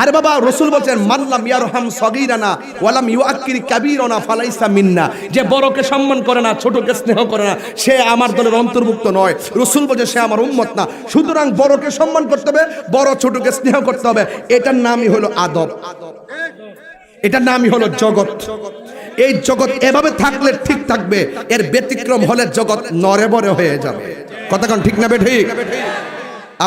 আরে বাবা, রাসূল বলেন মাল্লাম ইয়ারহাম সগীরানা ওয়ালাম ইউআক্কির কাবীরানা ফালাইসা মিন্না। যে বড়কে সম্মান করে না, ছোটকে স্নেহ করে না, সে আমার দলের অন্তর্ভুক্ত নয়। রাসূল বলে সে আমার উম্মত না। সুতরাং বড়কে সম্মান করতে হবে, বড় ছোটকে স্নেহ করতে হবে। এটার নামই হলো আদব, এটার নামই হলো জগৎ। এই জগৎ এভাবে থাকলে ঠিক থাকবে, এর ব্যতিক্রম হলে জগৎ নড়ে বড়ে হয়ে যাবে। কথা কোন ঠিক না বেঠিক?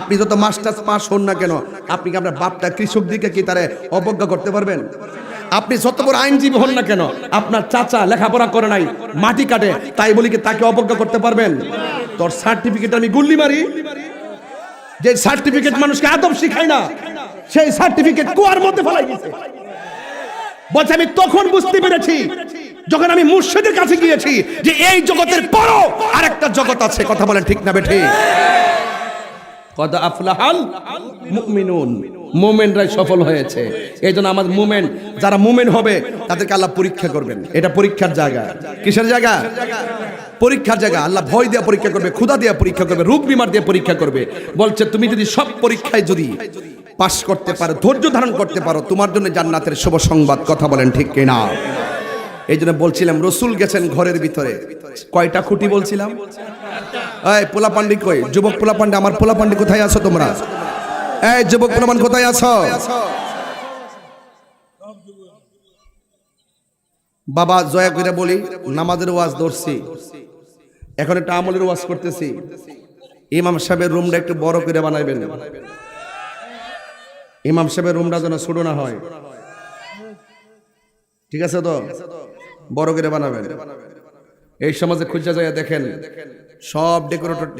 আপনি যত মাস্টার্স পাস হন না কেন, আপনি কি আপনার বাপটা কৃষক দিকে কি তারে অবজ্ঞা করতে পারবেন? আপনি যত বড় আইনজীবী হন না কেন, আপনার চাচা লেখাপড়া করে নাই, মাটি কাটে, তাই বলি কি তাকে অবজ্ঞা করতে পারবেন? তোর সার্টিফিকেট আমি গুল্লি মারি, যে সার্টিফিকেট মানুষকে আদব শিখায় না, সেই সার্টিফিকেট কুয়ার মধ্যে ফেলাই গেছে। বলছে আমি তখন বুঝতে পেরেছি যখন আমি মুর্শিদের কাছে গিয়েছি যে এই জগতের বড় আরেকটা জগৎ আছে। কথা বলেন ঠিক না বেঠিক? কদ আফলাহাল মুমিনুন, মুমিনরাই সফল হয়েছে। এই জন্য আমাদের মুমিন, যারা মুমিন হবে তাদেরকে আল্লাহ পরীক্ষা করবেন। এটা পরীক্ষার জায়গা। কিসের জায়গা? পরীক্ষার জায়গা। আল্লাহ ভয় দিয়ে পরীক্ষা করবে, ক্ষুধা দিয়ে পরীক্ষা করবে, রোগ বিমার দিয়ে পরীক্ষা করবে। বলছে তুমি যদি সব পরীক্ষায় যদি পাস করতে পারো, ধৈর্য ধারণ করতে পারো, তোমার জন্য জান্নাতের শুভ সংবাদ। কথা বলেন ঠিক কিনা? এই জন্য বলছিলাম রাসূল গেছেন ঘরের ভিতরে, কয়টা খুঁটি বলছিলাম? এই পোলা পান্ডি কই? যুবক পোলা পান্ডি, আমার পোলা পান্ডি কোথায় আছো তোমরা? এই যুবক পোলা পান্ডি কোথায় আছো? বাবা জয়া করে বলি, নামাজের ওয়াজ ধরছি, এখন একটা আমলের ওয়াজ করতেছি। ইমাম সাহেবের রুমটা একটু বড় করে বানাইবেন। ইমাম সাহেবের রুমটা যেন ছোট না হয়, ঠিক আছে তো? বড় করে বানাবেন। এই সমাজে খুঁজা যায় দেখেন সব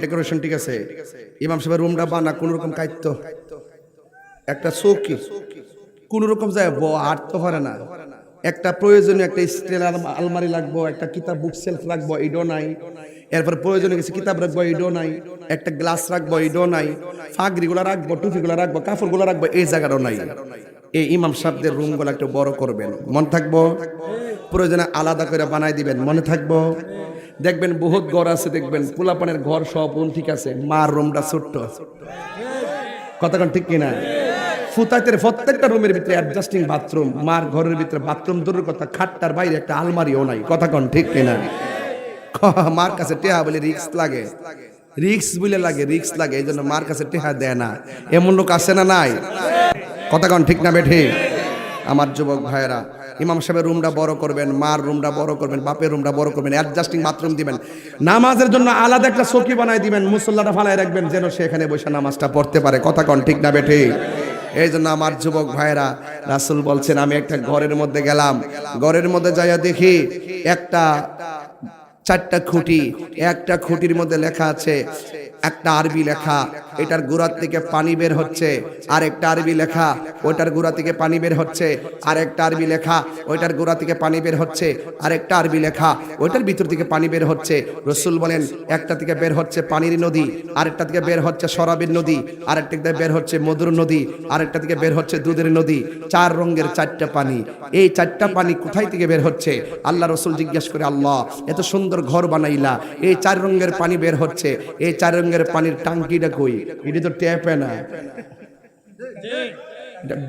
ডেকোরেশন ঠিক আছে, ইমাম সাহেবের রুমটা বানা কোন রকম কাইত্য, একটা চৌকি কোন রকম যায় হাঁটতে পারে না, একটা প্রয়োজনীয় একটা স্টিল আলমারি লাগবো, একটা কিতাব বুক সেলফ লাগবো, এইটাও নাই। এরপর প্রয়োজনীয় কিছু কিতাব রাখবো, এইটাও নাই। একটা গ্লাস রাখবো, এইটাও নাই। ফাগরিগুলো রাখবো, টুপিগুলো রাখবো, কাপড়গুলো রাখবো, এই জায়গাটাও নাই। এই ইমাম সাহেবদের রুমগুলো একটু বড় করবেন, মনে থাকবো। প্রয়োজনে আলাদা করে বানাই দিবেন, মনে থাকবো। দেখবেন বহুত ঘর আছে, দেখবেন পোলাপানের ঘর সব রুম ঠিক আছে, মার রুমটা ছোট্ট। কতক্ষণ ঠিক কিনা? ফুতাইতের প্রত্যেকটা রুমের ভিতরে অ্যাডজাস্টিং বাথরুম, মার ঘরের ভিতরে বাথরুম দূরের কথা, খাটটার বাইরে একটা আলমারিও নাই। কতক্ষণ ঠিক কিনা? মার কাছে টেহা বলে রিক্স লাগে, রিক্স বলে লাগে, রিক্স লাগে, এই জন্য মার কাছে টেহা দেয় না। এমন লোক আছে না নাই? কতক্ষণ ঠিক না বেঠে? আমার যুবক ভাইয়েরা, ইমাম সাহেবের রুমটা বড় করবেন, মার রুমটা বড় করবেন, বাপের রুমটা বড় করবেন, অ্যাডজাস্টিং বাথরুম দিবেন, নামাজের জন্য আলাদা একটা চৌকি বানাই দিবেন, মুসল্লাটা ফালাই রাখবেন যেন সেখানে বসে নামাজটা পড়তে পারে। কতক্ষণ ঠিক না বেঠে? এই জন্য আমার যুবক ভাইরা, রাসূল বলছেন, আমি একটা ঘরের মধ্যে গেলাম, ঘরের মধ্যে যাইয়া দেখি একটা 4টা খুঁটি, একটা খুঁটির মধ্যে লেখা আছে একটা আরবি লেখা, এটার গোড়া থেকে পানি বের হচ্ছে, আর একটা আরবি লেখা, ওইটার গোড়া থেকে পানি বের হচ্ছে, আর একটা আরবি লেখা, ওইটার গোড়া থেকে পানি বের হচ্ছে, আর একটা আরবি লেখা, ওইটার ভিতর থেকে পানি বের হচ্ছে। রাসূল বলেন, একটা থেকে বের হচ্ছে পানির নদী, আরেকটা থেকে বের হচ্ছে শরাবের নদী, আরেকটা থেকে বের হচ্ছে মধুর নদী, আরেকটা থেকে বের হচ্ছে দুধের নদী। 4 রঙের 4টা পানি। এই 4টা পানি কোথায় থেকে বের হচ্ছে? আল্লাহ রাসূল জিজ্ঞেস করে, আল্লাহ এত সুন্দর ঘর বানাইলা, এই 4 রঙের পানি বের হচ্ছে, এই 4 রঙের পানির টাঙ্কিটা কই? এটা তো ট্যাপে না।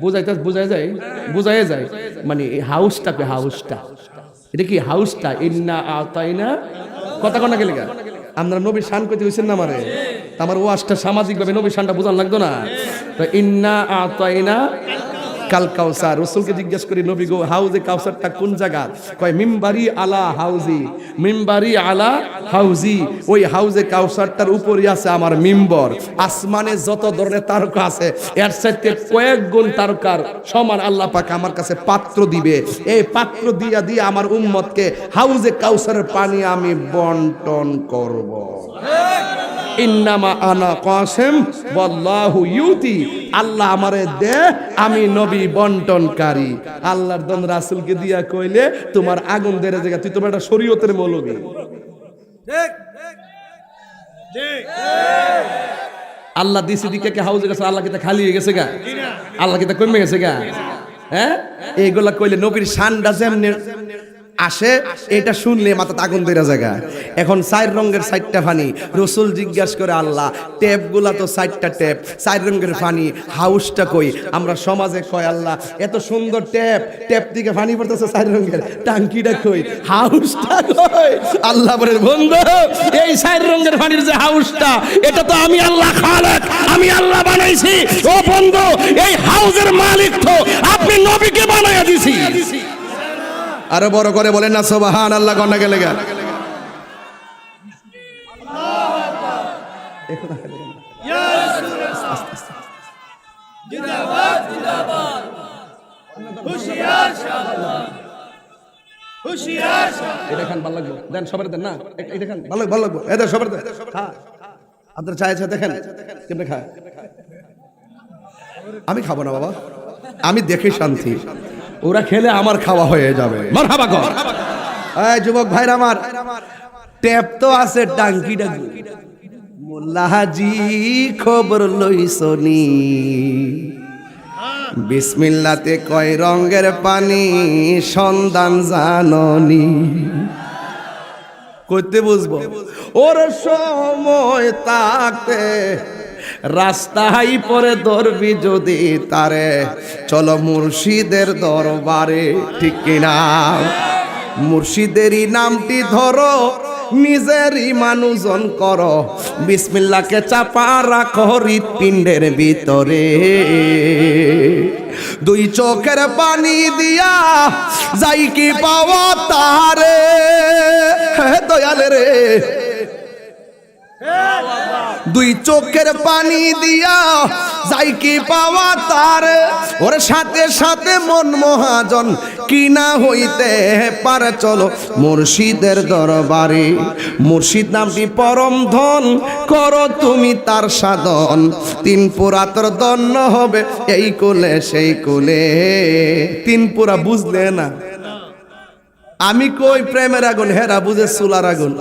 বোঝাই যায় মানে হাউসটা, হাউসটা এটা কি? হাউসটা ইন্না আতাইনা। কথা কোনা গেলে আপনারা নবীর শান কইতে হইছেন না আমারে? আমার ওয়াজটা সামাজিক ভাবে নবীর শানটা বোঝান লাগতো না? তো ইন্না আতাইনা কাল কাউসার। রাসূলকে জিজ্ঞেস করি, নবী গো, হাউজে কাউসারটা কোন জায়গা? কয় মিম্বারি আলা হাউজি, মিম্বারি আলা হাউজি। ওই হাউজে কাউসারটার উপরই আছে আমার মিম্বর। আসমানে যত ধরনের তারকা আছে, এর সাথে কয়েক গুণ তারকার সমান আল্লাহ পাক আমার কাছে পাত্র দিবে। এই পাত্র দিয়া দিয়ে আমার উম্মতকে হাউজে কাউসারের পানি আমি বন্টন করব। ইন্নামা আনা কাসিম ওয়াল্লাহু ইউতি। আল্লাহ আমারে দে, আমি নবী বন্টনকারী। আল্লাহর দন রাসূলকে দিয়া কইলে তোমার আগুন দেরে জায়গা, তুই তো একটা শরীয়তের মৌলবী। ঠিক ঠিক। আল্লাহ দিছে দিকে কে হাউজে গেছে, আল্লাহ কিতা খালি হয়ে গেছে গা? আল্লাহ কিতা কমে গেছে গা? হ্যাঁ, এইগুলা কইলে নবীর শানটা যেমনে আসে, এটা শুনলে মাথা আগুন ধরে জায়গা। এখন 4 রঙের 4টা পানি। রাসূল জিজ্ঞাসা করে, আল্লাহ ট্যাপগুলা তো 4টা ট্যাপ, 4 রঙের পানি, হাউসটা কই? আমরা সমাজে কয়, আল্লাহ এত সুন্দর ট্যাপ, ট্যাপ থেকে পানি পড়তেছে 4 রঙের, টাঙ্কিটা কই? হাউসটা কই? আল্লাহ বলেন, বন্ধু এই 4 রঙের পানির যে হাউসটা, এটা তো আমি আল্লাহ খালেক, আমি আল্লাহ বানাইছি। ও বন্ধু, এই হাউসের মালিক তো আপনি নবীকে বানাইয়া দিছি। আরো বড় করে বলেন না সুবহানাল্লাহ। গন্ডা গেলে গা জিন্দাবাদ জিন্দাবাদ, হুশিয়ার শাহবাজ, হুশিয়ার শাহবাজ। এটা খান ভালো লাগবে, দেন সবার দেন না, এটা খান ভালো লাগবে, এটা সবার দেন। হ্যাঁ, আপনারা চায় দেখেন কেমনে খায়। আমি খাবো না বাবা, আমি দেখে শান্তি। ওরা খেলে আমার খাওয়া হয়ে যাবে। মারহাবা কর। এই যুবক ভাইরা আমার, ট্যাপ তো আছে, টাঙ্কিটা মোল্লা হাজি খবর লইছনি, বিসমিল্লাতে কয় রঙের পানি সন্ধান জাননি। কইতে বুঝবো ওর সময় তাকে রাস্তায় পরে ধরবি যদি তারে, চলো মুর্শিদের দরবারে। ঠিক কিনা? মুর্শিদেরই নামটি ধরো, নিজেরই মানুষজন করো, বিসমিল্লাহকে চাপা রাখো হৃৎপিণ্ডের ভিতরে। 2 চোখের পানি দিয়া যাই কি পাওয়া তারে, দয়ালে রে। 2 চোখের পানি দিয়া যাই কি পাওয়া তার, ওর সাথে সাথে মন মহাজন কিনা হইতে পারে, চলো মুর্শিদের দরবারে। মুর্শিদ নামটি পরম ধন, করো তুমি তার সাধন, 3 পুরা তোর দন্য হবে এই কুলে সেই কুলে। 3 পুরা বুঝলে না? আমি কই প্রেমের আগুন, হেরা বুঝে চুলার আগুন।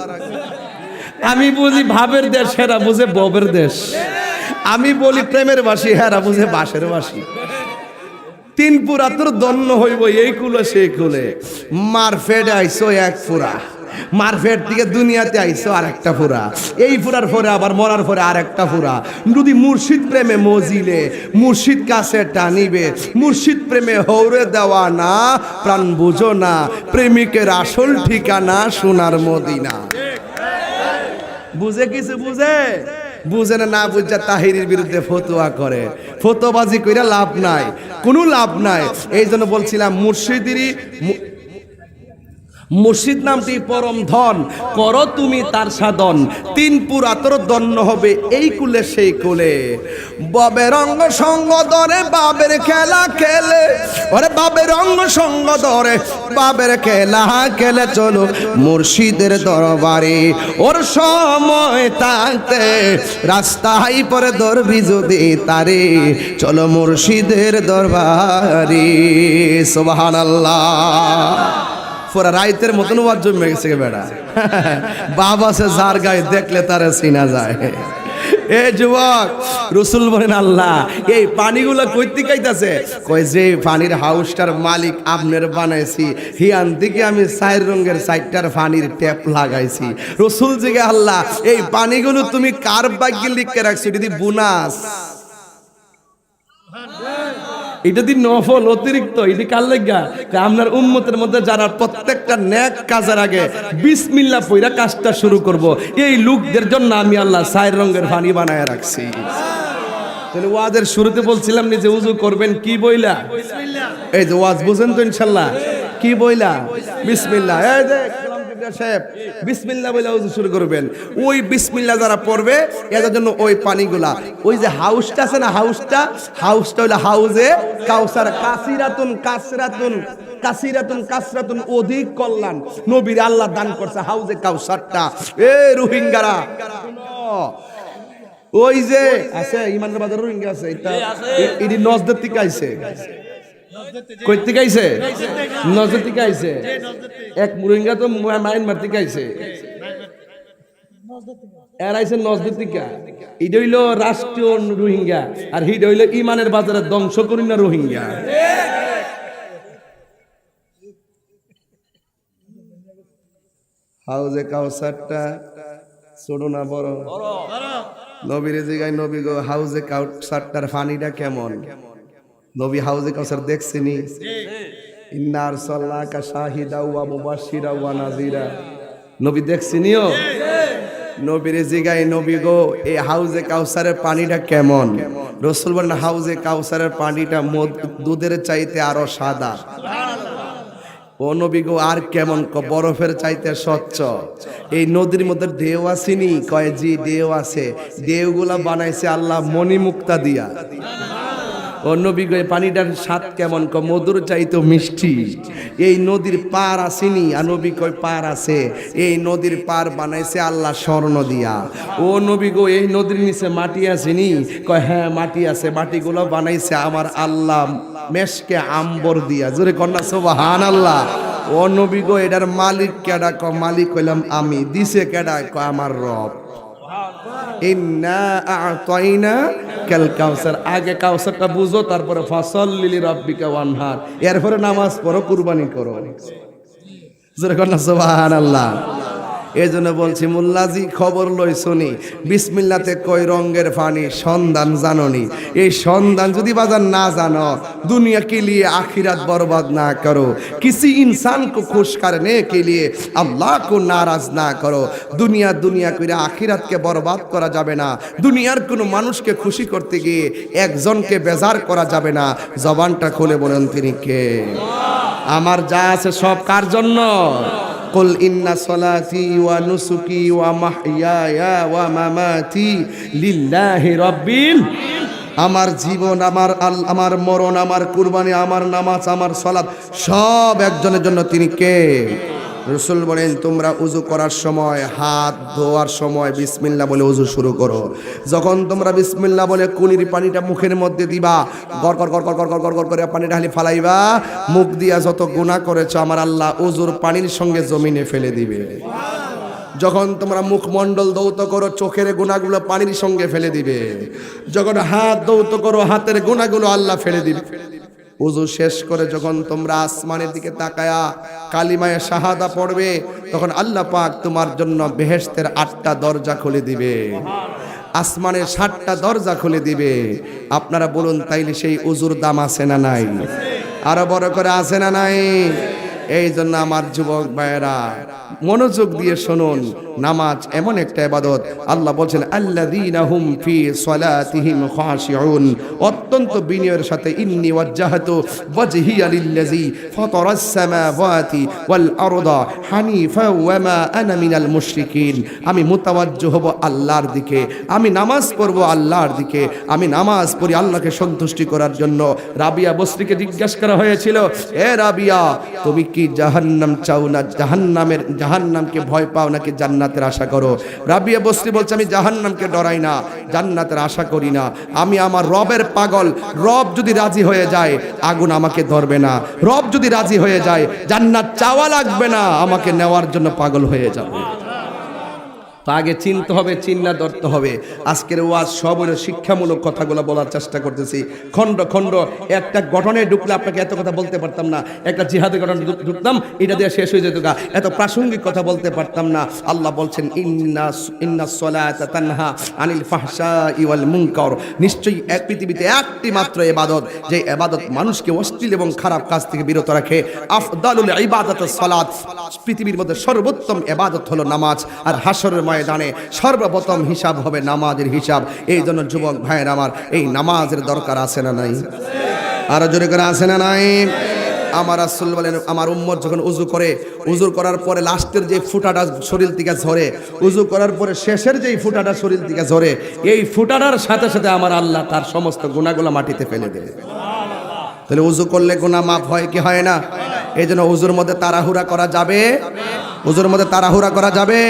আমি বুঝি ভাবের দেশ, হেরা বুঝে ববের দেশ। আমি বলি প্রেমের বাসি, হেরা বুঝে বাঁশের বাসি। তিন পুরা তোর দন্য হইব এই কুলে সেই কুলে। মারফেট আইসো এক পুরা, মারফেট থেকে দুনিয়াতে আইসো আর একটা ফুরা, এই ফুরার পরে আবার মরার পরে আর একটা ফুরা। যদি মুর্শিদ প্রেমে মজিলে মুর্শিদ কাছে টানিবে, মুর্শিদ প্রেমে হৌরে দেওয়া না, প্রাণ বুঝো না প্রেমিকের আসল ঠিকানা সোনার মদিনা। বুঝে কিছু বুঝে বুঝে না, না বুঝা তাহিরির বিরুদ্ধে ফতোয়া করে। ফতোয়াবাজি কইরা লাভ নাই, কোনো লাভ নাই। এই জন্য বলছিলাম মুর্শিদ নামটি পরম ধন, করো তুমি তার সাধন। তিন পুরা তোর দন্য হবে এই কুলে সেই কুলে। বাবের অঙ্গ সঙ্গ ধরে বাবের খেলা খেলে, ওরে বাবের অঙ্গ সঙ্গ ধরে বাবের খেলা খেলে চলো মুর্শিদের দরবারে। ওর সময় থাকতে রাস্তায় পরে ধরবি যদি তারে, চলো মুর্শিদের দরবারে। সুবহানাল্লাহ। পুরা রাইতের মতন ওয়াজ জমে গেছে বেড়া। বাবা সে যার গায়ে দেখলে তারে চিনা যায়। এ যুবক, রসুল বলেন আল্লাহ এই পানিগুলো কইতে কাইতাছে, কই যে পানির হাউসটার মালিক আপনার বানাইছি, হিয়ান থেকে আমি 4 রঙের 4টার পানির ট্যাপ লাগাইছি। রসুল জিগে আল্লাহ এই পানিগুলো তুমি কার ভাগ্যে লিখে রাখছো? এটা দি বোনাস, এটা দি নফল অতিরিক্ত। এটি কার লাগা? আপনার উম্মতের মধ্যে যারা প্রত্যেকটা নেক কাজের আগে বিসমিল্লাহ পইরা কাজটা শুরু করব, এই লোকদের জন্য আমি আল্লাহ 4 রঙের পানি বানায় রাখছি। তাহলে ওয়াজের শুরুতে বলছিলাম নি যে উযু করবেন কি বইলা? বিসমিল্লাহ। এই যে ওয়াজ বুঝেন তো ইনশাআল্লাহ? কি বইলা? বিসমিল্লাহ। এই যে সাহেব বিসমিল্লাহ বলে উযু শুরু করবেন। ওই বিসমিল্লাহ যারা পড়বে এদের জন্য ওই পানিগুলা, ওই যে হাউসটা আছে না, হাউসটা হলো হাউজে কাউসার। কাসিরাতুন অধিক কল্যাণ নবীর আল্লাহ দান করছে হাউজে কাউসারটা। এ রোহিঙ্গারা ওই যে আছে ইমানের বাজার রোহিঙ্গা আছে, এটা ইডি নজদের থেকে আইছে। কই থেকে আইছে? নজর থেকে আইছে। এক রোহিঙ্গা তো মায়ানমার থেকে আইছে, এর আইছে নজর থেকে। এটা হইল রাষ্ট্রীয় রোহিঙ্গা, আর হিটা হইল ইমানের বাজারে ধ্বংস করি না রোহিঙ্গা। হাউজে কাউসারটা ছোট না বড়? নবীর জিগায় নবী গো হাউজে কাউসারটার পানিটা কেমন? নবী হাউজে কাউসার দেখছেনি? ইন্না আরসালনাকা শাহিদা ওয়া মুবাশশিরা ওয়া নাযিরা। নবী দেখছেনিও? নবীর জিগায় নবী গো এই হাউজে কাউসারের পানিটা কেমন? রাসূল বলেন হাউজে কাউসারের পানিটা দুধের চাইতে আরো সাদা। ও নবী গো আর কেমন? বরফের চাইতে স্বচ্ছ। এই নদীর মধ্যে ঢেউ আসেনি? কয় জি ঢেউ আছে। ঢেউগুলা বানাইছে আল্লাহ মণিমুক্তা দিয়া। ও নবী গো পানিটার স্বাদ কেমন? মধুর চাইতো মিষ্টি। এই নদীর পার আসেনি? আর নবী কয় পার আছে। এই নদীর পার বানাইছে আল্লাহ স্বর্ণ দিয়া। ও নবী গো এই নদীর নিচে মাটি আসেনি? কয় হ্যাঁ মাটি আছে। মাটিগুলো বানাইছে আমার আল্লাহ মেশকে আম্বর দিয়া। জোরে কন্যা সুবহানাল্লাহ। ও নবী গো এটার মালিক কেডা? কয় মালিক হইলাম আমি। দিছে কেডা? কয় আমার রব। ইন্না আ'তাইনা কাল কাউসার। আগে কাউসারটা বুঝো, তারপরে ফাসাল্লি লিরাব্বিকা ওয়ানহার, এরপরে নামাজ পড়ো, কুরবানি করো। জোরে কন্যা সুবহানাল্লাহ। এই জন্য বলছি মুল্লাজি খবর লই শুনি, বিসমিল্লাতে কয় রঙের পানি সন্ধান জাননি। এই সন্ধান যদি বাজার না জানো, दुनिया के लिए आखिरत बर्बाद ना करो। किसी इंसान को खुश करने के लिए अल्लाह को नाराज ना करो। दुनिया दुनिया করে আখিরাতকে বরবাদ করা যাবে না। দুনিয়ার কোনো মানুষকে খুশি করতে গিয়ে একজনকে বেজার করা যাবে না। জবানটা খুলে বলেন তিনি কে? আমার যা আছে সব কার জন্য? কুল ইন্না সলাতি ওয়া নুসুকি ওয়া মাহইয়ায়া ওয়া মামাতি লিল্লাহি রাব্বিল। আমার জীবন, আমার মরণ, আমার কুরবানি, আমার নামাজ, আমার সালাত সব একজনের জন্য। তিনি কে? রাসূল বলেন তোমরা উযু করার সময়, হাত ধোয়ার সময় বিসমিল্লাহ বলে উযু শুরু করো। যখন তোমরা বিসমিল্লাহ বলে কুলির পানিটা মুখের মধ্যে দিবা, গড় গড় গড় গড় গড় গড় করে পানি ঢালি ফালাইবা, মুখ দিয়া যত গুনাহ করেছো আমার আল্লাহ উযুর পানির সঙ্গে জমিনে ফেলে দিবে। যখন তোমরা মুখমণ্ডল দৌত করো চোখের গুনাহগুলো পানির সঙ্গে ফেলে দিবে। যখন হাত দৌত করো হাতের গুনাহগুলো আল্লাহ ফেলে দিবে। উযু শেষ করে যখন তোমরা আসমানের দিকে তাকায়া কালিমায়ে শাহাদা পড়বে, তখন আল্লাহ পাক তোমার জন্য বেহেশতের 8টা দরজা খুলে দিবে, আসমানের 7টা দরজা খুলে দিবে। আপনারা বলুন তাইলে সেই উযুর দাম আছে না নাই? আরো বড় করে আছে না নাই? এই জন্য আমার যুবক ভাইয়েরা মনোযোগ দিয়ে শুনুন, নামাজ এমন একটা ইবাদত, আল্লাহ বলছেন আল্লাযীনা হুম ফি সালাতিহিম খাশিউন, অত্যন্ত বিনয়ের সাথে ইন্নী ওয়াজ্জাহতু ওয়াজহিয়া লিল্লাযী ফাতারাস সামাওয়াতি ওয়াল আরদা হানিফা ওয়া মা আনা মিনাল মুশরিকিন। আমি মুতাওয়াজ্জিহ হব আল্লাহর দিকে, আমি নামাজ পড়ব আল্লাহর দিকে, আমি নামাজ পড়ি আল্লাহকে সন্তুষ্টি করার জন্য। রাবিয়া বসরিকে জিজ্ঞাসা করা হয়েছিল, এ রাবিয়া তুমি কি জাহান্নাম চাও না, জাহান্নামকে ভয় পাও নাকি জান্নাতের আশা করো? রাবিয়া বসরি বলছে আমি জাহান্নামকে ডরাই না, জান্নাতের আশা করি না, আমি আমার রবের পাগল। রব যদি রাজি হয়ে যায় আগুন আমাকে ধরবে না, রব যদি রাজি হয়ে যায় জান্নাত চাওয়া লাগবে না, আমাকে নেওয়ার জন্য পাগল হয়ে যাবে। তা আগে চিনতে হবে, চিন্না ধরতে হবে। আজকের ওয়াজ সব হলো শিক্ষামূলক কথাগুলো বলার চেষ্টা করতেছি। খণ্ড খণ্ড একটা গঠনে ঢুকলে আপনাকে এত কথা বলতে পারতাম না, একটা জিহাদের ঘটনা ঢুকতাম এটা দিয়ে শেষ হয়ে যেত গা, এত প্রাসঙ্গিক কথা বলতে পারতাম না। আল্লাহ বলছেন ইন্নাস সালাতা তানহা আনিল ফাহশাই ওয়াল মুনকার, নিশ্চয়ই এক পৃথিবীতে একটি মাত্র ইবাদত, যে ইবাদত মানুষকে অশ্লীল এবং খারাপ কাজ থেকে বিরত রাখে। আফদালুল ইবাদাতুস সালাত, পৃথিবীর মধ্যে সর্বোত্তম ইবাদত হলো নামাজ। আর হাসরের ময়দানে সর্বপ্রথম হিসাব হবে নামাজের হিসাব। এই জন্য যুবক ভাইয়ের আমার এই নামাজের দরকার আছে না নাই? আরো জোরে করে আছে না নাই? আমার রাসূল বলেন আমার উম্মত যখন উযু করে, উযু করার পরে লাস্টের যে ফুটাটা শরীর থেকে ঝরে, উযু করার পরে শেষের যেই ফুটাটা শরীর থেকে ঝরে, এই ফুটাটার সাথে সাথে আমার আল্লাহ তার সমস্ত গুনাহগুলো মাটিতে ফেলে দেবে। তাহলে উযু করলে গুনাহ মাফ হয় কি হয় না? এই জন্য উযুর মধ্যে তাড়াহুড়া করা যাবে, উযুর মধ্যে তাড়াহুড়া করা যাবে,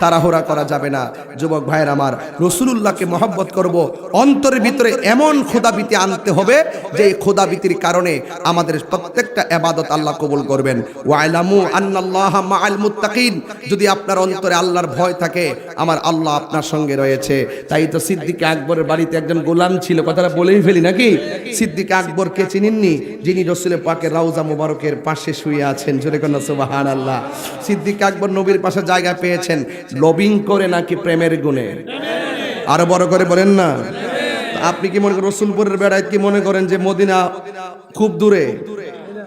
তাড়াহুড়া করা যাবে না। যুবক ভাইয়ের আমার রাসূলুল্লাহকে মহব্বত করব, অন্তরের ভিতরে এমন খোদাভীতি আনতে হবে যে এই খোদাভীতির কারণে আমাদের প্রত্যেকটা ইবাদত আল্লাহ কবুল করবেন। ওয়াইলামু আন্নাল্লাহা মাআল মুত্তাকিন, যদি আপনার অন্তরে আল্লাহর ভয় থাকে আমার আল্লাহ আপনার সঙ্গে রয়েছে। তাই তো সিদ্দিক আকবরের বাড়িতে একজন গোলাম ছিল, কথাটা বলেই ফেলি নাকি? সিদ্দিক আকবরকে চিনেননি? যিনি রাসূলের পাকের রওজা মুবারকের পাশে শুয়ে আছেন, জোরে কোন সুবহানাল্লাহ। সিদ্দিক আকবর নবীর পাশে জায়গা পেয়েছেন লবিং করে নাকি প্রেমের গুণে? আরো বড় করে বলেন না। আপনি কি মনে করেন রসুলপুরের বেড়ায় কি মনে করেন যে মদিনা খুব দূরে?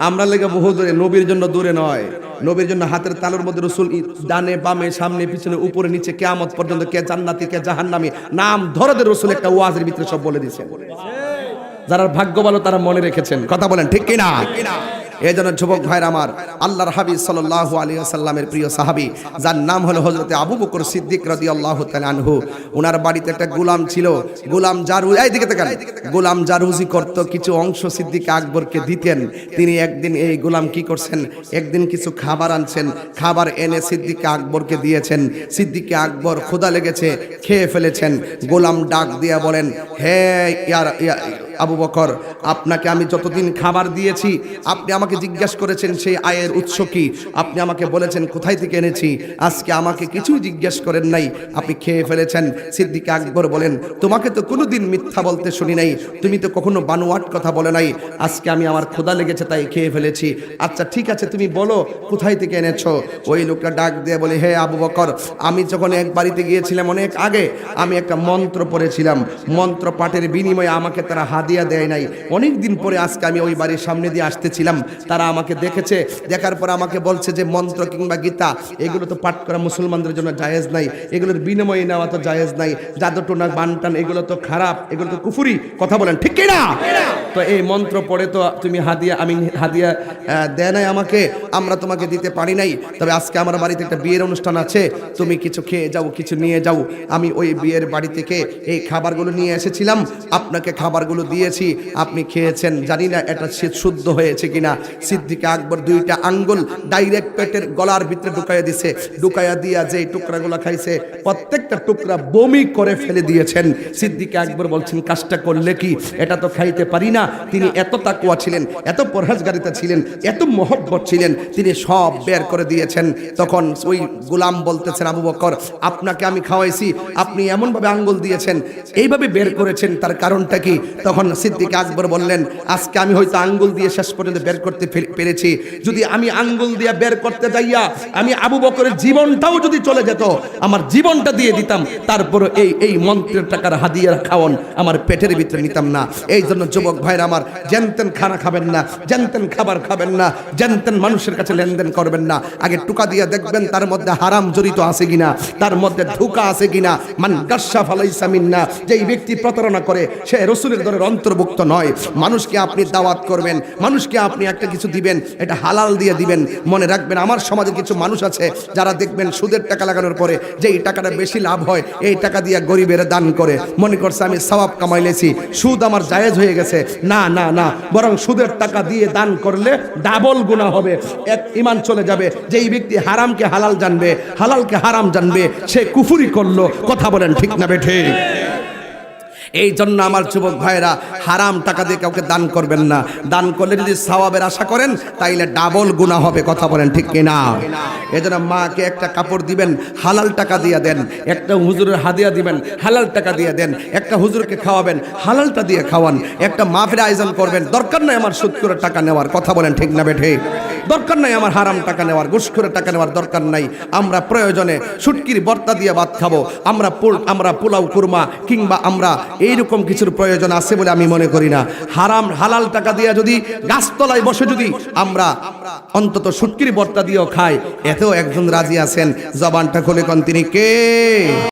আমরা লেগে বহু দূরে, নবীর জন্য দূরে নয়। নবীর জন্য হাতের তালুর মধ্যে রসুল ডানে বামে সামনে পিছনে উপরে নিচে কিয়ামত পর্যন্ত কে জান্নাতি কে জাহান্নামী নাম ধরে রসুল একটা ওয়াজের ভিতরে সব বলে দিয়েছেন। যারা ভাগ্য ভালো তারা মনে রেখেছেন, কথা বলেন ঠিক কিনা? এই জন্য যুবক ভাইরা আমার আল্লাহর হাবিব সাল্লাল্লাহু আলাইহি ওয়াসাল্লামের প্রিয় সাহাবী যার নাম হলো হযরতে আবু বকর সিদ্দিক রাদিয়াল্লাহু তাআলা আনহু, ওনার বাড়িতে একটা গোলাম ছিল, গোলাম জারু, এই দিকে তাকান, গোলাম জারুজি করত, কিছু অংশ সিদ্দিক আকবরকে দিতেন। তিনি একদিন এই গোলাম কি করছেন, একদিন কিছু খাবার আনছেন, খাবার এনে সিদ্দিক আকবরকে দিয়েছেন। সিদ্দিক আকবর ক্ষুধা লেগেছে, খেয়ে ফেলেছেন। গোলাম ডাক দিয়া বলেন, হে আবু বকর, আপনাকে আমি যতদিন খাবার দিয়েছি আপনি আমাকে জিজ্ঞাসা করেছেন সেই আয়ের উৎস কি, আপনি আমাকে বলেছেন কোথায় থেকে এনেছি, আজকে আমাকে কিছুই জিজ্ঞাসা করেন নাই, আপনি খেয়ে ফেলেছেন। সিদ্দিক আকবর বলেন, তোমাকে তো কোনোদিন মিথ্যা বলতে শুনি নাই, তুমি তো কখনো বানোয়াট কথা বলে নাই, আজকে আমি আমার ক্ষুধা লেগেছে তাই খেয়ে ফেলেছি। আচ্ছা ঠিক আছে, তুমি বলো কোথায় থেকে এনেছো। ওই লোকটা ডাক দিয়ে বলে, হে আবু বকর, আমি যখন এক বাড়িতে গিয়েছিলাম অনেক আগে, আমি একটা মন্ত্র পড়েছিলাম, মন্ত্র পাঠের বিনিময়ে আমাকে তারা হাদিয়া দেয় নাই। অনেক দিন পরে আজকে আমি ওই বাড়ির সামনে দিয়ে আসতেছিলাম, তারা আমাকে দেখেছে, দেখার পর আমাকে বলছে যে মন্ত্র কিংবা গীতা এগুলো তো পাঠ করা মুসলমানদের জন্য জায়েজ নাই, এগুলোর বিনিময়ে নেওয়া তো জায়েজ নাই, জাদু টোনা বানটান এগুলো তো খারাপ, এগুলো তো কুফরি, কথা বলেন ঠিক কিনা? তো এই মন্ত্র পড়ে তো তুমি হাদিয়া দেয় নাই আমাকে, আমরা তোমাকে দিতে পারি নাই, তবে আজকে আমার বাড়িতে একটা বিয়ের অনুষ্ঠান আছে, তুমি কিছু খেয়ে যাও, কিছু নিয়ে যাও। আমি ওই বিয়ের বাড়ি থেকে এই খাবারগুলো নিয়ে এসেছিলাম, আপনাকে খাবারগুলো দিয়েছি, আপনি খেয়েছেন, জানি না এটা শুদ্ধ হয়েছে কিনা। সিদ্দিক আকবর দুইটা আঙ্গুল ডাইরেক্ট পেটের গলার ভিতরে ঢুকাইয়া দিছে, ঢুকাইয়া দিয়া যে টুকরাগুলো খাইছে প্রত্যেকটা টুকরা বমি করে ফেলে দিয়েছেন। সিদ্দিক আকবর বলছেন কাজটা করলে কি, এটা তো খাইতে পারি না। তিনি এত তাকওয়া ছিলেন, এত পরহেজগারিতা ছিলেন, এত মহব্বত ছিলেন, তিনি সব বের করে দিয়েছেন। তখন ওই গোলাম বলতেছেন, আবু বকর আপনাকে আমি খাওয়াইছি, আপনি এমনভাবে আঙ্গুল দিয়েছেন, এইভাবে বের করেছেন, তার কারণটা কি? তখন সিদ্দিক আকবর বললেন, আজকে আমি হয়তো আঙ্গুল দিয়ে শেষ পর্যন্ত বের করতে পেরেছি, যদি আমি আঙ্গুল দিয়ে বের করতে যাইয়া আমি আবু বকরের জীবনটাও যদি চলে যেত, আমার জীবনটা দিয়ে দিতাম, তারপর এই মন্ত্রের টাকার হাদিয়া খাওয়ান আমার পেটের ভিতরে নিতাম না। এই জন্য যুবক ভাইরা আমার, জানতেন খানা খাবেন না, জানতেন খাবার খাবেন না, জানতেন মানুষের কাছে লেনদেন করবেন না, আগে টুকা দিয়ে দেখবেন তার মধ্যে হারাম জড়িত আছে কিনা, তার মধ্যে ধোঁকা আছে কিনা। মান গাশা ফালাইসা মিন্না, যেই ব্যক্তি প্রতারণা করে সে রাসূলের দলের অন্তর্ভুক্ত নয়। মানুষকে আপনি দাওয়াত করবেন, মানুষকে আপনি একটা কিছু দিবেন, এটা হালাল দিয়ে দিবেন। মনে রাখবেন, আমার সমাজে কিছু মানুষ আছে যারা দেখবেন সুদের টাকা লাগানোর পরে যে এই টাকাটা বেশি লাভ হয়, এই টাকা দিয়ে গরিবের দান করে, মনে করছে আমি সওয়াব কামাইলেছি, সুদ আমার জায়েজ হয়ে গেছে। না না না, বরং সুদের টাকা দিয়ে দান করলে ডাবল গুনাহ হবে, এক ঈমান চলে যাবে। যেই ব্যক্তি হারামকে হালাল জানবে, হালালকে হারাম জানবে, সে কুফরি করলো। কথা বলেন ঠিক না বেঠে? এই জন্য আমার যুবক ভাইরা, হারাম টাকা দিয়ে কাউকে দান করবেন না। দান করলে যদি সওয়াবের আশা করেন তাইলে ডাবল গুনাহ হবে। কথা বলেন ঠিক কিনা? এজন্য মাকে একটা কাপড় দিবেন, হালাল টাকা দিয়ে দেন। একটা হুজুরের হাদিয়া দিবেন, হালাল টাকা দিয়ে দেন। একটা হুজুরকে খাওয়াবেন, হালালটা দিয়ে খাওয়ান। একটা মাহফিল আয়োজন করবেন, দরকার নাই আমার সুদ করে টাকা নেওয়ার। কথা বলেন ঠিক না বেঠে? দরকার নাই আমার হারাম টাকা নেওয়ার, ঘুষ করে টাকা নেওয়ার দরকার নাই। আমরা প্রয়োজনে শুটকির ভর্তা দিয়ে ভাত খাবো, আমরা পোলাও কুরমা কিংবা আমরা এইরকম কিছুর প্রয়োজন আছে বলে আমি মনে করি না। হালাল টাকা দিয়ে যদি গাছতলায় বসে যদি আমরা অন্তত শুটকির ভর্তা দিয়েও খাই, এতেও একজন রাজি আছেন। জবানটা খুলে কোন তিনি কে?